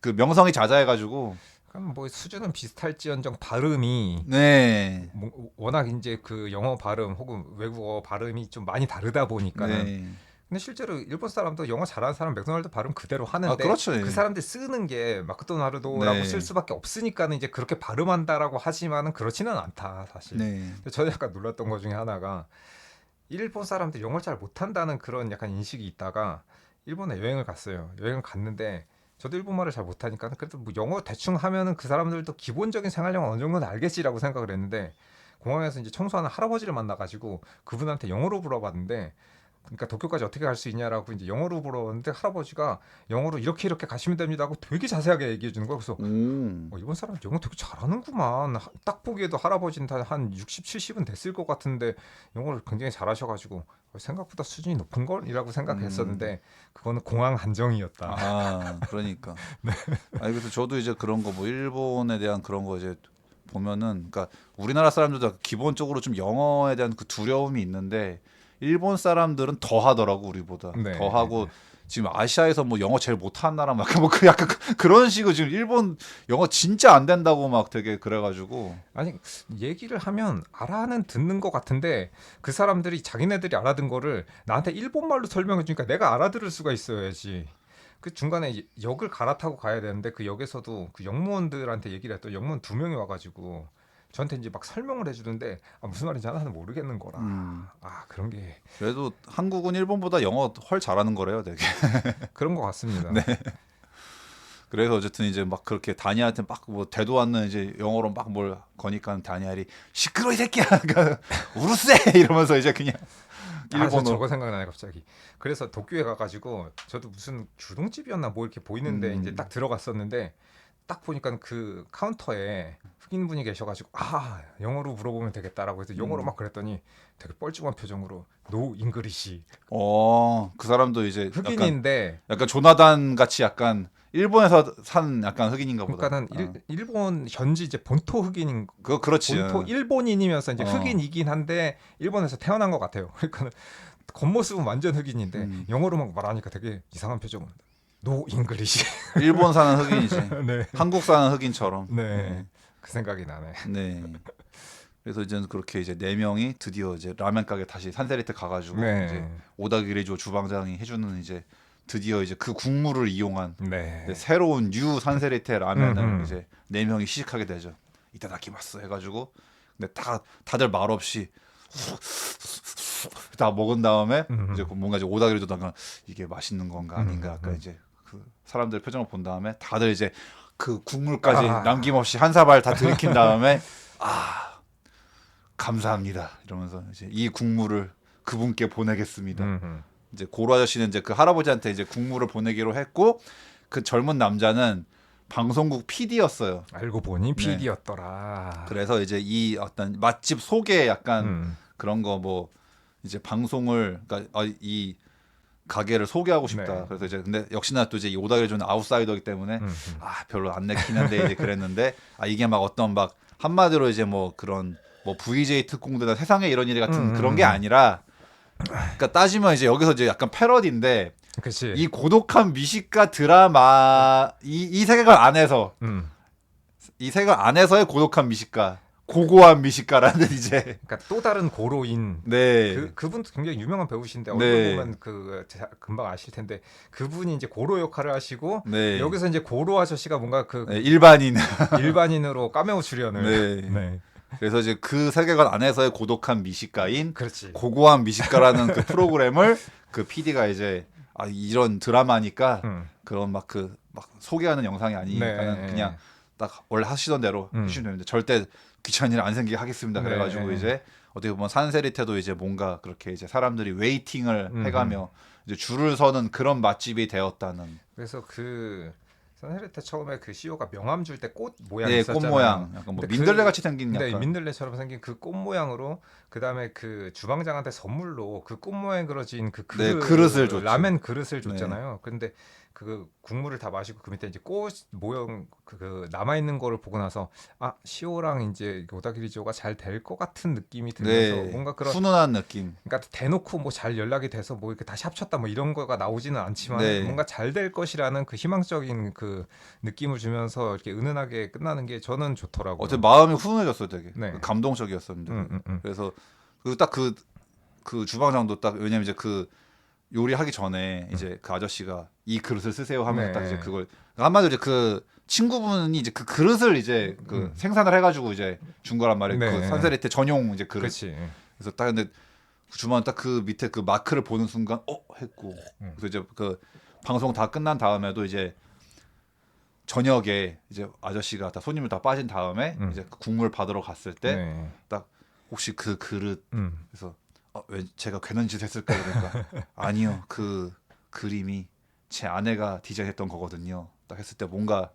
그 명성이 자자해가지고 그럼 뭐 수준은 비슷할지언정 발음이 네. 워낙 이제 그 영어 발음 혹은 외국어 발음이 좀 많이 다르다 보니까는 네. 근데 실제로 일본 사람도 영어 잘하는 사람 맥도날드 발음 그대로 하는데 그렇죠. 그 사람들 쓰는 게 마크도나르도라고 네. 쓸 수밖에 없으니까는 이제 그렇게 발음한다라고 하지만은 그렇지는 않다 사실. 네. 근데 저는 약간 놀랐던 것 중에 하나가 일본 사람들 영어를 잘 못한다는 그런 약간 인식이 있다가 일본에 여행을 갔어요. 여행을 갔는데 저도 일본말을 잘 못하니까 그래도 뭐 영어 대충 하면은 그 사람들도 기본적인 생활 영어 어느 정도는 알겠지라고 생각을 했는데 공항에서 이제 청소하는 할아버지를 만나가지고 그분한테 영어로 물어봤는데 그러니까 도쿄까지 어떻게 갈 수 있냐라고 이제 영어로 물어봤는데 할아버지가 영어로 이렇게 가시면 됩니다 하고 되게 자세하게 얘기해 주는 거야. 그래서 이번 사람 영어 되게 잘하는구만. 딱 보기에도 할아버지는 다 한 60, 70은 됐을 것 같은데 영어를 굉장히 잘하셔가지고 생각보다 수준이 높은 걸이라고 생각했었는데 그거는 공항 한정이었다. 아, 그러니까. 아니 그래서 저도 이제 그런 거 뭐 일본에 대한 그런 거 이제 보면은, 그러니까 우리나라 사람들도 기본적으로 좀 영어에 대한 그 두려움이 있는데 일본 사람들은 더 하더라고 우리보다. 네. 더 하고 지금 아시아에서 뭐 영어 제일 못하는 나라 막 뭐 그 약간 그런 식으로 지금 일본 영어 진짜 안 된다고 막 되게 그래가지고. 아니 얘기를 하면 알아는 듣는 것 같은데 그 사람들이 자기네들이 알아듣은 거를 나한테 일본말로 설명해 주니까 내가 알아들을 수가 있어야지. 그 중간에 역을 갈아타고 가야 되는데 그 역에서도 그 역무원들한테 얘기를 했더니 역무원 2명이 와가지고 저한테 이제 막 설명을 해주는데 무슨 말인지 하나는 모르겠는 거라. 그런 게 그래도 한국은 일본보다 영어 훨 잘하는 거래요, 되게. 그런 것 같습니다. 네. 그래서 어쨌든 이제 막 그렇게 다니엘한테 막 뭐 대도 않는 이제 영어로 막 뭘 거니까 다니엘이 시끄러 이 새끼야, 그러니까 우르세 이러면서 이제 그냥 저 일본어. 저거 생각나네 갑자기. 그래서 도쿄에 가가지고 저도 무슨 주동집이었나 뭐 이렇게 보이는데 이제 딱 들어갔었는데 딱 보니까 그 카운터에 흑인분이 계셔가지고 영어로 물어보면 되겠다라고 해서 영어로 막 그랬더니 되게 뻘쭘한 표정으로 노 잉글리시 그 사람도 이제 흑인인데 약간 조나단 같이 약간 일본에서 산 약간 흑인인가 보다. 그러니까는 일본 현지 이제 본토 흑인인 그렇지. 본토 일본인이면서 이제 어. 흑인이긴 한데 일본에서 태어난 것 같아요. 그러니까 겉모습은 완전 흑인인데 영어로 막 말하니까 되게 이상한 표정으로 노 잉글리시. 일본 사는 흑인이지. 네. 한국 사는 흑인처럼. 네. 그 생각이 나네. 네. 그래서 이제 그렇게 이제 네 명이 드디어 이제 라면 가게 다시 산세리테 가가지고 네. 이제 오다기리조 주방장이 해주는 이제 드디어 이제 그 국물을 이용한 네. 새로운 뉴 산세리테 라면을 이제 네 명이 시식하게 되죠. 이따다키마스 해가지고 근데 다들 말 없이 다 먹은 다음에 이제 뭔가 이제 오다기리조 당간 이게 맛있는 건가 아닌가 약간 이제 그 사람들 표정을 본 다음에 다들 이제 그 국물까지 남김없이 한 사발 다 들이킨 다음에 감사합니다 이러면서 이제 이 국물을 그분께 보내겠습니다. 이제 고로 아저씨는 이제 그 할아버지한테 이제 국물을 보내기로 했고 그 젊은 남자는 방송국 PD였어요. 알고 보니 PD였더라. 그래서 이제 이 어떤 맛집 소개 약간 그런 거 뭐 이제 방송을 그러니까 이 가게를 소개하고 싶다. 네. 그래서 이제 근데 역시나 또 이제 이 오다기리조는 아웃사이더이기 때문에 별로 안 내키는데 이제 그랬는데 이게 막 어떤 막 한마디로 이제 뭐 그런 뭐 VJ 특공대나 세상에 이런 일이 같은 그런 게 아니라 그러니까 따지면 이제 여기서 이제 약간 패러디인데 그치. 이 고독한 미식가 드라마 이 세계관 안에서 이 세계관 안에서의 고독한 미식가 고고한 미식가라는 이제 그러니까 또 다른 고로인. 네. 그분도 굉장히 유명한 배우신데 얼굴 네. 보면 금방 아실 텐데 그분이 이제 고로 역할을 하시고 네. 여기서 이제 고로 아저씨가 뭔가 네, 일반인 일반인으로 카메오 출연을. 네. 그래서 이제 그 세계관 안에서의 고독한 미식가인 그렇지. 고고한 미식가라는 그 프로그램을 그 PD가 이제 이런 드라마니까 그런 막 소개하는 영상이 아니니까 네. 그냥 딱 원래 하시던 대로 해주시면 됩니다. 절대 귀찮은 일 안 생기게 하겠습니다. 그래가지고 네. 이제 어떻게 보면 산세리테도 이제 뭔가 그렇게 이제 사람들이 웨이팅을 해가며 이제 줄을 서는 그런 맛집이 되었다는. 그래서 그 산세리테 처음에 그 CEO가 명함 줄 때 꽃 모양 네, 있었잖아요. 꽃 모양, 약간 뭐 근데 민들레 같이 생긴 네, 약간. 민들레처럼 생긴 그 꽃 모양으로 그다음에 그 주방장한테 선물로 그 꽃 모양 그려진 그 네, 그릇을 줬죠. 라멘 그릇을 줬잖아요. 근데 그 국물을 다 마시고 그 밑에 이제 꽃 모양 그 남아 있는 거를 보고 나서 시오랑 이제 오다기리조가 잘 될 것 같은 느낌이 들면서 네, 뭔가 그런 훈훈한 느낌. 그러니까 대놓고 뭐 잘 연락이 돼서 뭐 이렇게 다시 합쳤다 뭐 이런 거가 나오지는 않지만 네. 뭔가 잘 될 것이라는 그 희망적인 그 느낌을 주면서 이렇게 은은하게 끝나는 게 저는 좋더라고요. 어떻게 마음이 훈훈해졌어요, 되게. 네. 감동적이었었는데. 그래서 딱 그 주방장도 딱 왜냐면 이제 그 요리하기 전에 이제 그 아저씨가 이 그릇을 쓰세요 하면 네. 딱 이제 그걸 한마디로 이제 그 친구분이 이제 그 그릇을 이제 그 생산을 해가지고 이제 준 거란 말이에요. 네. 그 산세리테 전용 이제 그릇. 그렇지. 그래서 딱 근데 그 주방은 딱 그 밑에 그 마크를 보는 순간 했고 그래서 이제 그 방송 다 끝난 다음에도 이제 저녁에 이제 아저씨가 다 손님을 다 빠진 다음에 이제 그 국물 받으러 갔을 때 딱 네. 혹시 그 그릇 그래서 왜 제가 괜한 짓 했을까 그러니까 아니요 그 그림이 제 아내가 디자인했던 거거든요. 딱 했을 때 뭔가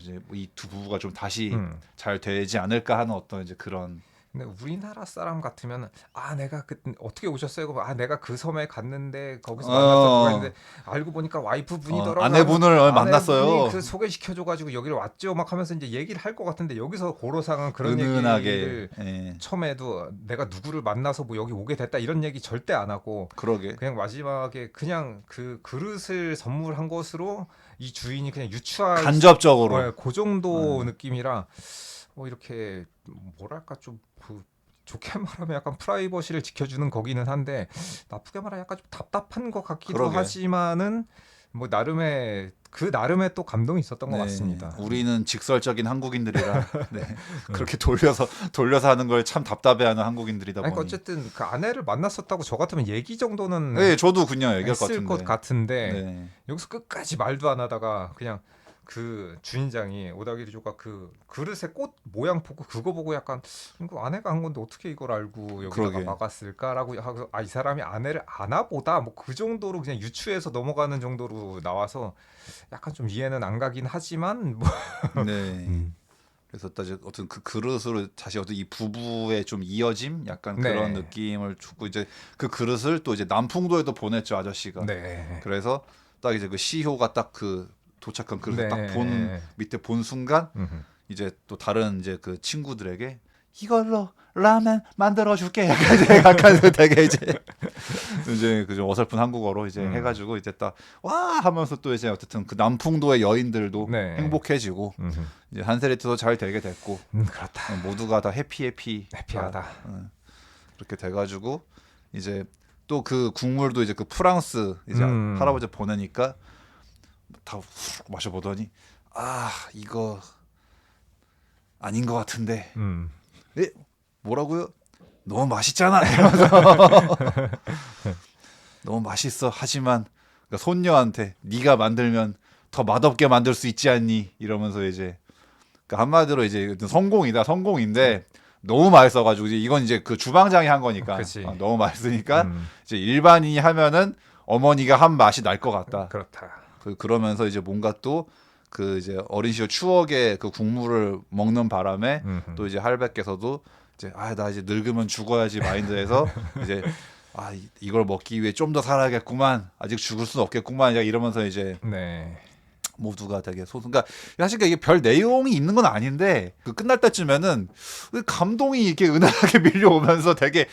이제 이 두 부부가 좀 다시 음. 잘 되지 않을까 하는 어떤 이제 그런 근데 우리나라 사람 같으면 내가 그 어떻게 오셨어요? 그럼 내가 그 섬에 갔는데 거기서 만났던 누가 있는데 알고 보니까 와이프 분이더라고요. 아내분을 아내분이 만났어요. 그 소개시켜줘가지고 여기를 왔죠. 막 하면서 이제 얘기를 할 것 같은데 여기서 고로상은 그런 은은하게 얘기를 예. 처음에도 내가 누구를 만나서 뭐 여기 오게 됐다 이런 얘기 절대 안 하고 그러게 그냥 마지막에 그냥 그 그릇을 선물한 것으로 이 주인이 그냥 유추할 간접적으로 그 정도 예. 느낌이라 이렇게 뭐랄까 좀 좋게 말하면 약간 프라이버시를 지켜주는 거기는 한데 나쁘게 말하면 약간 좀 답답한 것 같기도 그러게. 하지만은 뭐 나름의 또 감동이 있었던 것 네, 같습니다. 우리는 직설적인 한국인들이라 네, 음. 그렇게 돌려서 하는 걸 참 답답해하는 한국인들이다 아니, 그러니까 보니. 어쨌든 그 아내를 만났었다고 저 같으면 얘기 정도는 네, 저도 그냥 얘기할 것 했을 것 같은데. 같은데 네, 여기서 끝까지 말도 안 하다가 그냥 그 주인장이 오다기리조가 그 그릇의 꽃 모양 보고 그거 보고 약간 이거 아내가 한 건데 어떻게 이걸 알고 여기다가 그러게. 막았을까라고 하고 이 사람이 아내를 아나 보다 뭐 그 정도로 그냥 유추해서 넘어가는 정도로 나와서 약간 좀 이해는 안 가긴 하지만 뭐 네. 그래서 또 이제 어떤 그 그릇으로 다시 어떤 이 부부의 좀 이어짐, 약간 그런 네. 느낌을 주고 이제 그 그릇을 또 이제 남풍도에도 보냈죠 아저씨가. 네. 그래서 딱 이제 그 시효가 딱 그 도착한 그릇을 딱 본 네. 밑에 본 순간 음흠. 이제 또 다른 이제 그 친구들에게 이걸로 라면 만들어 줄게 약간 이제 약간 되게 이제 그 좀 어설픈 한국어로 이제 해가지고 이제 딱 와 하면서 또 이제 어쨌든 그 남풍도의 여인들도 네. 행복해지고 음흠. 이제 한세리트도 잘 되게 됐고 그렇다. 모두가 다 해피 다 해피하다. 그렇게 돼가지고 이제 또 그 국물도 이제 그 프랑스 이제 할아버지 보내니까 다 훅 마셔보더니 이거 아닌 것 같은데 에? 뭐라고요? 너무 맛있잖아 이러면서 너무 맛있어 하지만 그러니까 손녀한테 네가 만들면 더 맛없게 만들 수 있지 않니 이러면서 이제 그러니까 한마디로 이제 성공인데 너무 맛있어가지고 이건 이제 그 주방장이 한 거니까 그치. 너무 맛있으니까 음. 이제 일반인이 하면은 어머니가 한 맛이 날 것 같다. 그렇다. 그러면서 이제 뭔가 또 그 이제 어린 시절 추억의 그 국물을 먹는 바람에 또 이제 할배께서도 이제 나 이제 늙으면 죽어야지 마인드에서 이제 이걸 먹기 위해 좀 더 살아야겠구만 아직 죽을 수는 없겠구만 이러면서 이제 네. 모두가 되게 그러니까 사실 이게 별 내용이 있는 건 아닌데 그 끝날 때쯤에는 감동이 이렇게 은은하게 밀려오면서 되게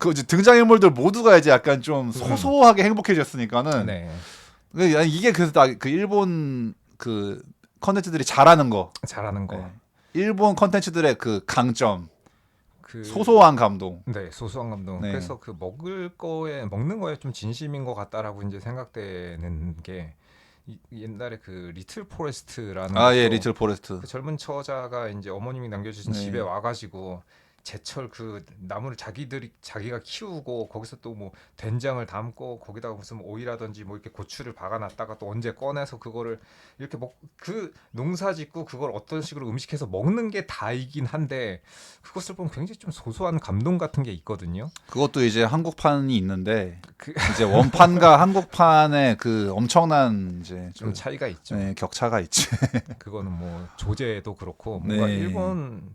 그 등장인물들 모두가 이제 약간 좀 소소하게 행복해졌으니까는 네. 이게 그래서 그 일본 그 컨텐츠들이 잘하는 거. 잘하는 거. 네. 일본 컨텐츠들의 그 강점, 그 소소한 감동. 네, 소소한 감동. 네. 그래서 그 먹는 거에 좀 진심인 것 같다라고 이제 생각되는 게 옛날에 그 리틀 포레스트라는 예, 것도 리틀 포레스트. 그 젊은 처자가 이제 어머님이 남겨주신 네. 집에 와가지고 제철 그 나무를 자기가 키우고 거기서 또 뭐 된장을 담고 거기다가 무슨 오이라든지 뭐 이렇게 고추를 박아놨다가 또 언제 꺼내서 그거를 이렇게 그 농사짓고 그걸 어떤 식으로 음식해서 먹는 게 다이긴 한데 그것을 보면 굉장히 좀 소소한 감동 같은 게 있거든요. 그것도 이제 한국판이 있는데 그 이제 원판과 한국판의 그 엄청난 이제 좀 차이가 있죠. 네, 격차가 있지. 그거는 뭐 조제도 그렇고 뭔가 네. 일본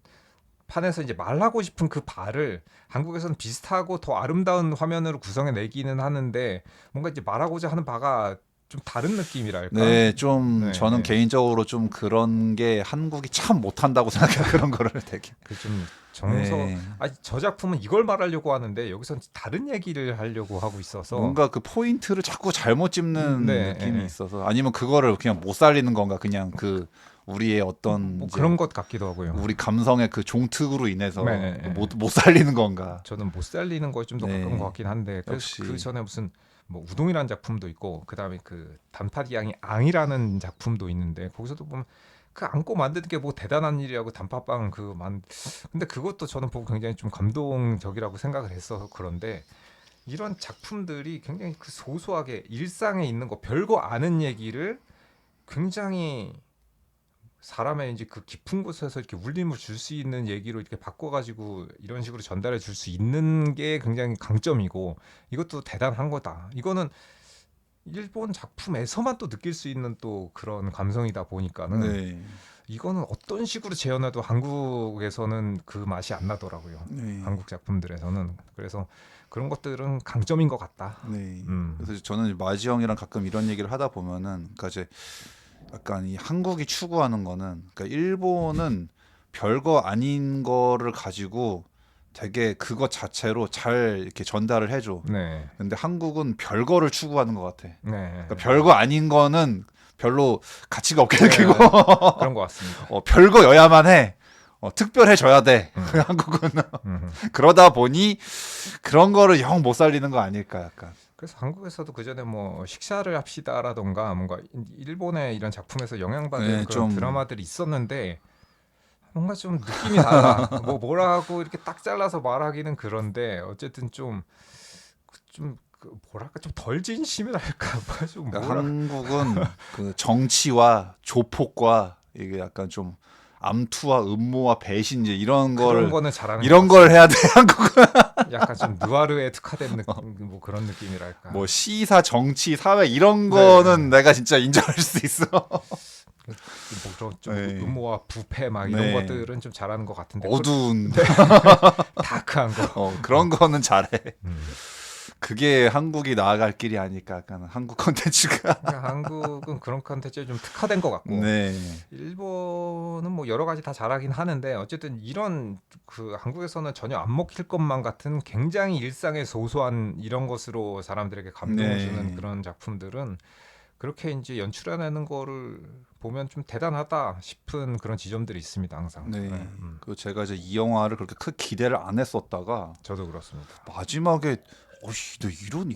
판에서 이제 말하고 싶은 그 발을 한국에서는 비슷하고 더 아름다운 화면으로 구성해내기는 하는데 뭔가 이제 말하고자 하는 바가 좀 다른 느낌이랄까. 네, 좀 네, 저는 네. 개인적으로 좀 그런 게 한국이 참 못한다고 생각해요. 그런 거를 되게. 그좀 정서. 네. 저 작품은 이걸 말하려고 하는데 여기서는 다른 얘기를 하려고 하고 있어서. 뭔가 그 포인트를 자꾸 잘못 짚는 네, 느낌이 있어서 아니면 그거를 그냥 못 살리는 건가 그냥 그 우리의 어떤 뭐 이제 그런 것 같기도 하고요. 우리 감성의 그 종특으로 인해서 네, 네. 못 살리는 건가. 저는 못 살리는 거에 좀 더 네. 가까운 것 같긴 한데 역시. 그 전에 무슨 뭐 우동이라는 작품도 있고 그다음에 그 단팥이 양이 앙이라는 작품도 있는데 거기서도 보면 그 앙고 만드는 게 뭐 대단한 일이라고 단팥빵 근데 그것도 저는 보고 굉장히 좀 감동적이라고 생각을 했어서 그런데 이런 작품들이 굉장히 그 소소하게 일상에 있는 거 별거 아는 얘기를 굉장히 사람의 이제 그 깊은 곳에서 이렇게 울림을 줄 수 있는 얘기로 이렇게 바꿔가지고 이런 식으로 전달해 줄 수 있는 게 굉장히 강점이고 이것도 대단한 거다. 이거는 일본 작품에서만 또 느낄 수 있는 또 그런 감성이다 보니까는 네. 이거는 어떤 식으로 재현해도 한국에서는 그 맛이 안 나더라고요. 네. 한국 작품들에서는. 그래서 그런 것들은 강점인 것 같다. 네. 그래서 저는 마지 형이랑 가끔 이런 얘기를 하다 보면은, 그러니까 이제 약간 이 한국이 추구하는 거는, 그러니까 일본은 별거 아닌 거를 가지고 되게 그것 자체로 잘 이렇게 전달을 해줘. 네, 근데 한국은 별거를 추구하는 것 같아. 네, 그러니까 별거 아닌 거는 별로 가치가 없게 네, 느끼고 그런 것 같습니다. 별거여야만 해. 특별해져야 돼. 음. 한국은 음. 그러다 보니 그런 거를 영 못 살리는 거 아닐까 약간. 그래서 한국에서도 그 전에 뭐 식사를 합시다라던가 뭔가 일본의 이런 작품에서 영향받은 네, 그런 좀 드라마들이 있었는데 뭔가 좀 느낌이 달라. 뭐 뭐라고 이렇게 딱 잘라서 말하기는 그런데 어쨌든 좀 뭐랄까 좀 덜 진심이랄까 좀 그러니까 뭐라 한국은 그 정치와 조폭과 이게 약간 좀 암투와 음모와 배신제 이런 그런 거를 거는 잘하는 이런 것 걸 같습니다. 해야 돼. 한국은 약간 좀 느와르에 특화된 느낌 뭐 그런 느낌이랄까. 뭐 시사 정치 사회 이런 네. 거는 내가 진짜 인정할 수 있어. 뭐좀 네. 음모와 부패 막 이런 네. 것들은 좀 잘하는 것 같은데 어두운 다크한 거. 그런 거는 잘해. 음. 그게 한국이 나아갈 길이 아닐까. 약간 한국 콘텐츠가. 그러니까 한국은 그런 컨텐츠에 좀 특화된 것 같고 네. 일본은 뭐 여러 가지 다 잘하긴 하는데 어쨌든 이런 그 한국에서는 전혀 안 먹힐 것만 같은 굉장히 일상의 소소한 이런 것으로 사람들에게 감동을 네. 주는 그런 작품들은 그렇게 이제 연출해내는 거를 보면 좀 대단하다 싶은 그런 지점들이 있습니다 항상. 네. 네, 그 제가 이제 이 영화를 그렇게 큰 기대를 안 했었다가 저도 그렇습니다. 마지막에 어씨 너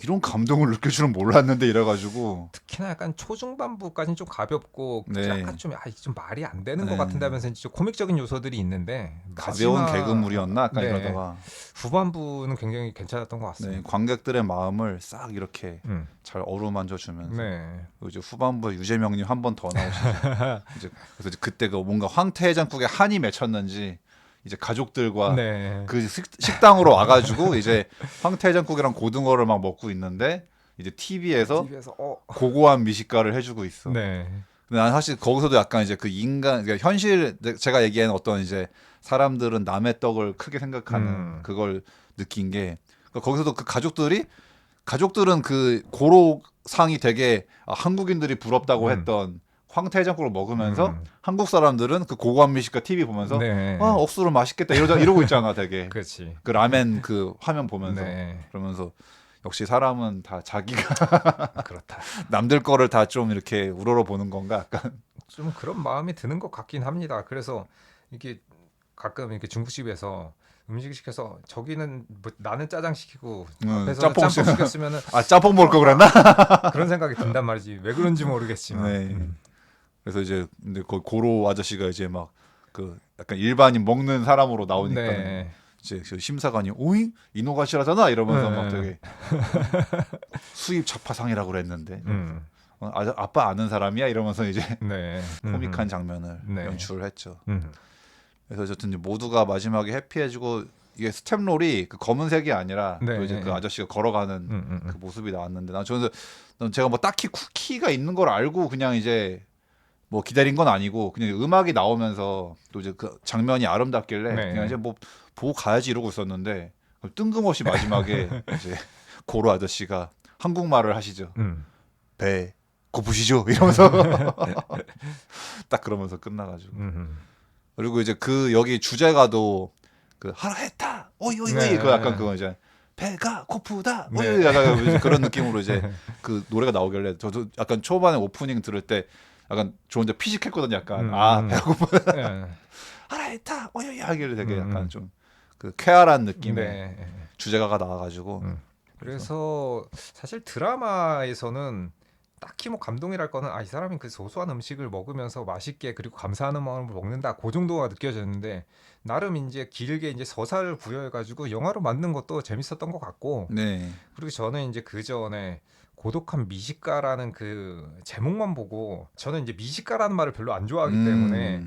이런 감동을 느낄 줄은 몰랐는데 이래가지고 특히나 약간 초중반부까지는 좀 가볍고 네. 약간 좀 이게 좀 말이 안 되는 것 네. 같은다면서 진짜 코믹적인 요소들이 있는데 가벼운 마지막 개그물이었나 약간 네, 이러다가 후반부는 굉장히 괜찮았던 것 네, 같습니다. 관객들의 마음을 싹 이렇게 음. 잘 어루만져 주면서 네. 이제 후반부에 유재명님 한 번 더 나오시죠. 그래서 이제 그때 그 뭔가 황태해장국에 한이 맺혔는지 이제 가족들과 네. 그 식당으로 와가지고 이제 황태해장국이랑 고등어를 막 먹고 있는데 이제 TV에서 TV에서 고고한 미식가를 해주고 있어. 네. 근데 난 사실 거기서도 약간 이제 그 인간, 그러니까 현실 제가 얘기한 어떤 이제 사람들은 남의 떡을 크게 생각하는 그걸 느낀 게 그러니까 거기서도 그 가족들은 그 고로상이 되게 한국인들이 부럽다고 했던 황태해장국을 먹으면서 한국 사람들은 그 고고한 미식가 TV 보면서 네. 억수로 맛있겠다 이러고 있잖아 되게 그렇지. 그 라멘 그 화면 보면서 네. 그러면서 역시 사람은 다 자기가 그렇다. 남들 거를 다 좀 이렇게 우러러 보는 건가 약간 좀 그런 마음이 드는 것 같긴 합니다. 그래서 이게 가끔 이렇게 중국집에서 음식 시켜서 저기는 뭐 나는 짜장 시키고 앞에서 짬뽕 짬뽕 시켰으면은 짬뽕 먹을 거 그랬나? 그런 생각이 든단 말이지. 왜 그런지 모르겠지만. 네. 그래서 이제 근데 그 고로 아저씨가 이제 막 그 약간 일반인 먹는 사람으로 나오니까 네. 이제 그 심사관이 오잉 이노가시라잖아 이러면서 막 되게 수입 자파상이라고 그랬는데 아빠 아는 사람이야 이러면서 이제 네. 코믹한 장면을 네. 연출을 했죠. 그래서 어쨌든 이제 모두가 마지막에 해피해지고 이게 스텝롤이 그 검은색이 아니라 네. 또 이제 그 아저씨가 걸어가는 그 모습이 나왔는데 난 제가 뭐 딱히 쿠키가 있는 걸 알고 그냥 이제 뭐 기다린 건 아니고 그냥 음악이 나오면서 또 이제 그 장면이 아름답길래 네. 그냥 이제 뭐 보고 가야지 이러고 있었는데 뜬금없이 마지막에 이제 고로 아저씨가 한국말을 하시죠. 배 고프시죠? 이러면서 딱 그러면서 끝나가지고 그리고 이제 그 여기 주제가도 그 하라했다 오이 오이 오이 그 약간 그거 이제 배가 고프다 오이 오이 약간 이제 그런 느낌으로 이제 그 노래가 나오길래 저도 약간 초반에 오프닝 들을 때 약간 저 혼자 피식했거든요. 약간 배가 고프다 하라했다 오이 오이 하길래 되게 약간 좀 그 쾌활한 느낌의 주제가가 나와가지고 그래서 사실 드라마에서는 딱히 뭐 감동이랄 거는 이 사람이 그 소소한 음식을 먹으면서 맛있게 그리고 감사하는 마음을 먹는다 그 정도가 느껴졌는데 나름 이제 길게 이제 서사를 부여해가지고 영화로 만든 것도 재밌었던 것 같고 네. 그리고 저는 이제 그 전에 고독한 미식가라는 그 제목만 보고 저는 이제 미식가라는 말을 별로 안 좋아하기 때문에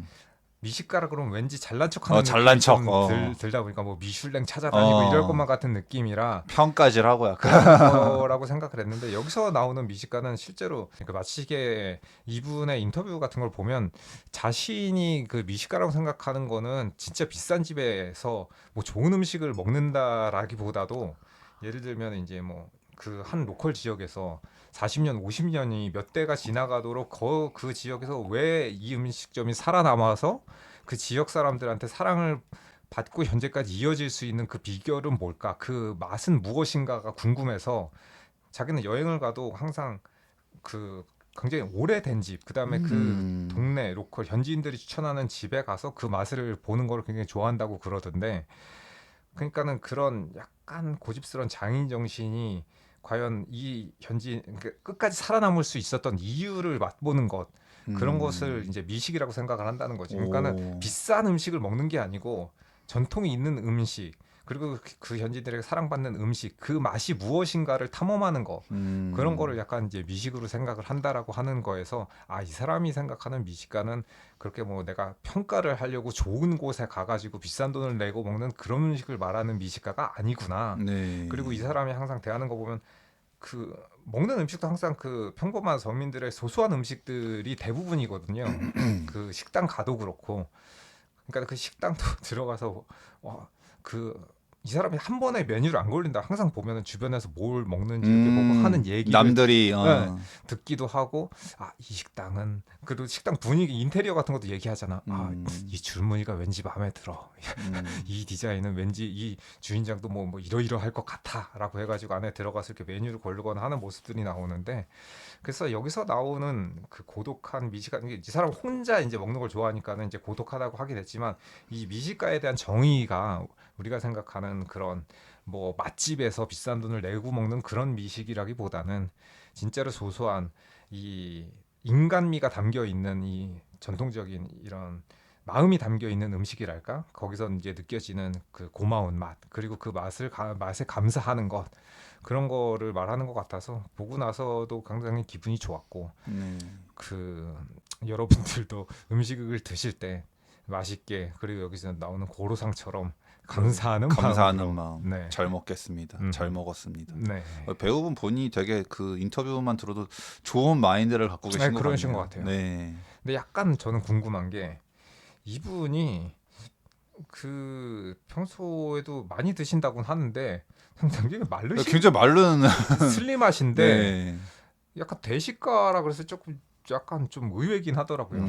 미식가라 그러면 왠지 잘난 척하는 잘난 느낌이 척. 좀 들다 보니까 뭐 미슐랭 찾아다니고 이럴 어. 것만 같은 느낌이라 평가질 하고 약간. 그런 거라고 생각을 했는데 여기서 나오는 미식가는 실제로 그 마치게 이분의 인터뷰 같은 걸 보면 자신이 그 미식가라고 생각하는 거는 진짜 비싼 집에서 뭐 좋은 음식을 먹는다라기보다도 예를 들면 이제 뭐 그 한 로컬 지역에서 40년, 50년이 몇 대가 지나가도록 그 지역에서 왜 이 음식점이 살아남아서 그 지역 사람들한테 사랑을 받고 현재까지 이어질 수 있는 그 비결은 뭘까? 그 맛은 무엇인가가 궁금해서 자기는 여행을 가도 항상 그 굉장히 오래된 집, 그다음에 그 동네 로컬 현지인들이 추천하는 집에 가서 그 맛을 보는 걸 굉장히 좋아한다고 그러던데 그러니까는 그런 약간 고집스러운 장인 정신이 과연 이 현지 그러니까 끝까지 살아남을 수 있었던 이유를 맛보는 것 그런 것을 이제 미식이라고 생각을 한다는 거지. 그러니까는 오. 비싼 음식을 먹는 게 아니고 전통이 있는 음식 그리고 그 현지인들에게 사랑받는 음식 그 맛이 무엇인가를 탐험하는 거 그런 거를 약간 이제 미식으로 생각을 한다라고 하는 거에서 이 사람이 생각하는 미식가는 그렇게 뭐 내가 평가를 하려고 좋은 곳에 가가지고 비싼 돈을 내고 먹는 그런 음식을 말하는 미식가가 아니구나. 네. 그리고 이 사람이 항상 대하는 거 보면 그 먹는 음식도 항상 그 평범한 서민들의 소소한 음식들이 대부분이거든요. 그 식당 가도 그렇고, 그러니까 그 식당도 들어가서 그 이 사람이 한 번에 메뉴를 안 걸린다. 항상 보면은 주변에서 뭘 먹는지 이렇게 보고 하는 얘기를 남들이 네, 듣기도 하고 이 식당은 그래도 식당 분위기 인테리어 같은 것도 얘기하잖아. 이 줄무늬가 왠지 마음에 들어. 이 디자인은 왠지 이 주인장도 뭐 이러이러할 것 같아라고 해가지고 안에 들어가서 이렇게 메뉴를 고르거나 하는 모습들이 나오는데 그래서 여기서 나오는 그 고독한 미식가 이 사람 혼자 이제 먹는 걸 좋아하니까는 이제 고독하다고 하게 됐지만 이 미식가에 대한 정의가 우리가 생각하는 그런 뭐 맛집에서 비싼 돈을 내고 먹는 그런 미식이라기보다는 진짜로 소소한 이 인간미가 담겨 있는 이 전통적인 이런 마음이 담겨 있는 음식이랄까 거기서 이제 느껴지는 그 고마운 맛 그리고 그 맛에 감사하는 것 그런 거를 말하는 것 같아서 보고 나서도 굉장히 기분이 좋았고 그 여러분들도 음식을 드실 때 맛있게 그리고 여기서 나오는 고로상처럼 감사하는 마음으로 마음. 네. 잘 먹겠습니다. 잘 먹었습니다. 네. 배우분 본인이 되게 그 인터뷰만 들어도 좋은 마인드를 갖고 계신 것 그러신 같네요. 것 같아요. 네. 근데 약간 저는 궁금한 게 이분이 그 평소에도 많이 드신다고는 하는데 굉장히 굉장히 마른 슬림하신데 네. 약간 대식가라 그래서 조금 약간 좀 의외긴 하더라고요.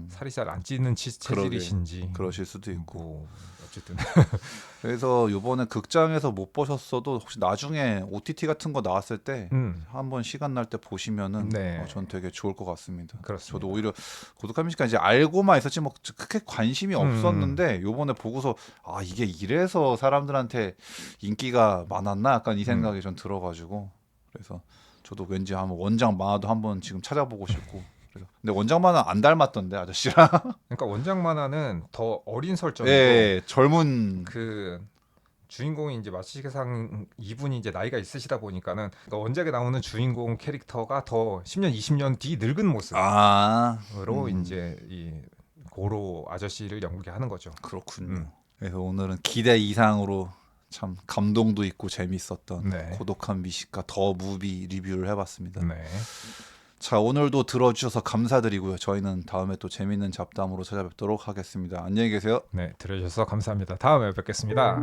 살이 잘 안 찌는 체질이신지 그러실 수도 있고. 뭐 어쨌든 그래서 이번에 극장에서 못 보셨어도 혹시 나중에 OTT 같은 거 나왔을 때 한번 시간 날 때 보시면은 네. 전 되게 좋을 것 같습니다. 그렇습니다. 저도 오히려 고독한 미식가 이제 알고만 있었지 뭐 크게 관심이 없었는데 요번에 보고서 이게 이래서 사람들한테 인기가 많았나 약간 이 생각이 좀 들어가지고 그래서 저도 왠지 한번 원작 만화도 한번 지금 찾아보고 싶고 그래서 근데 원작 만화 안 닮았던데 아저씨랑 그러니까 원작 만화는 더 어린 설정이고 예, 젊은 그 주인공이 이제 마치게상 이분이 이제 나이가 있으시다 보니까는 그러니까 원작에 나오는 주인공 캐릭터가 더 10년, 20년 뒤 늙은 모습으로 이제 이 고로 아저씨를 연기하는 거죠. 그렇군요. 그래서 오늘은 기대 이상으로 참 감동도 있고 재밌었던 네. 고독한 미식가 더 무비 리뷰를 해봤습니다. 네. 자, 오늘도 들어주셔서 감사드리고요. 저희는 다음에 또 재밌는 잡담으로 찾아뵙도록 하겠습니다. 안녕히 계세요. 네, 들어주셔서 감사합니다. 다음에 뵙겠습니다.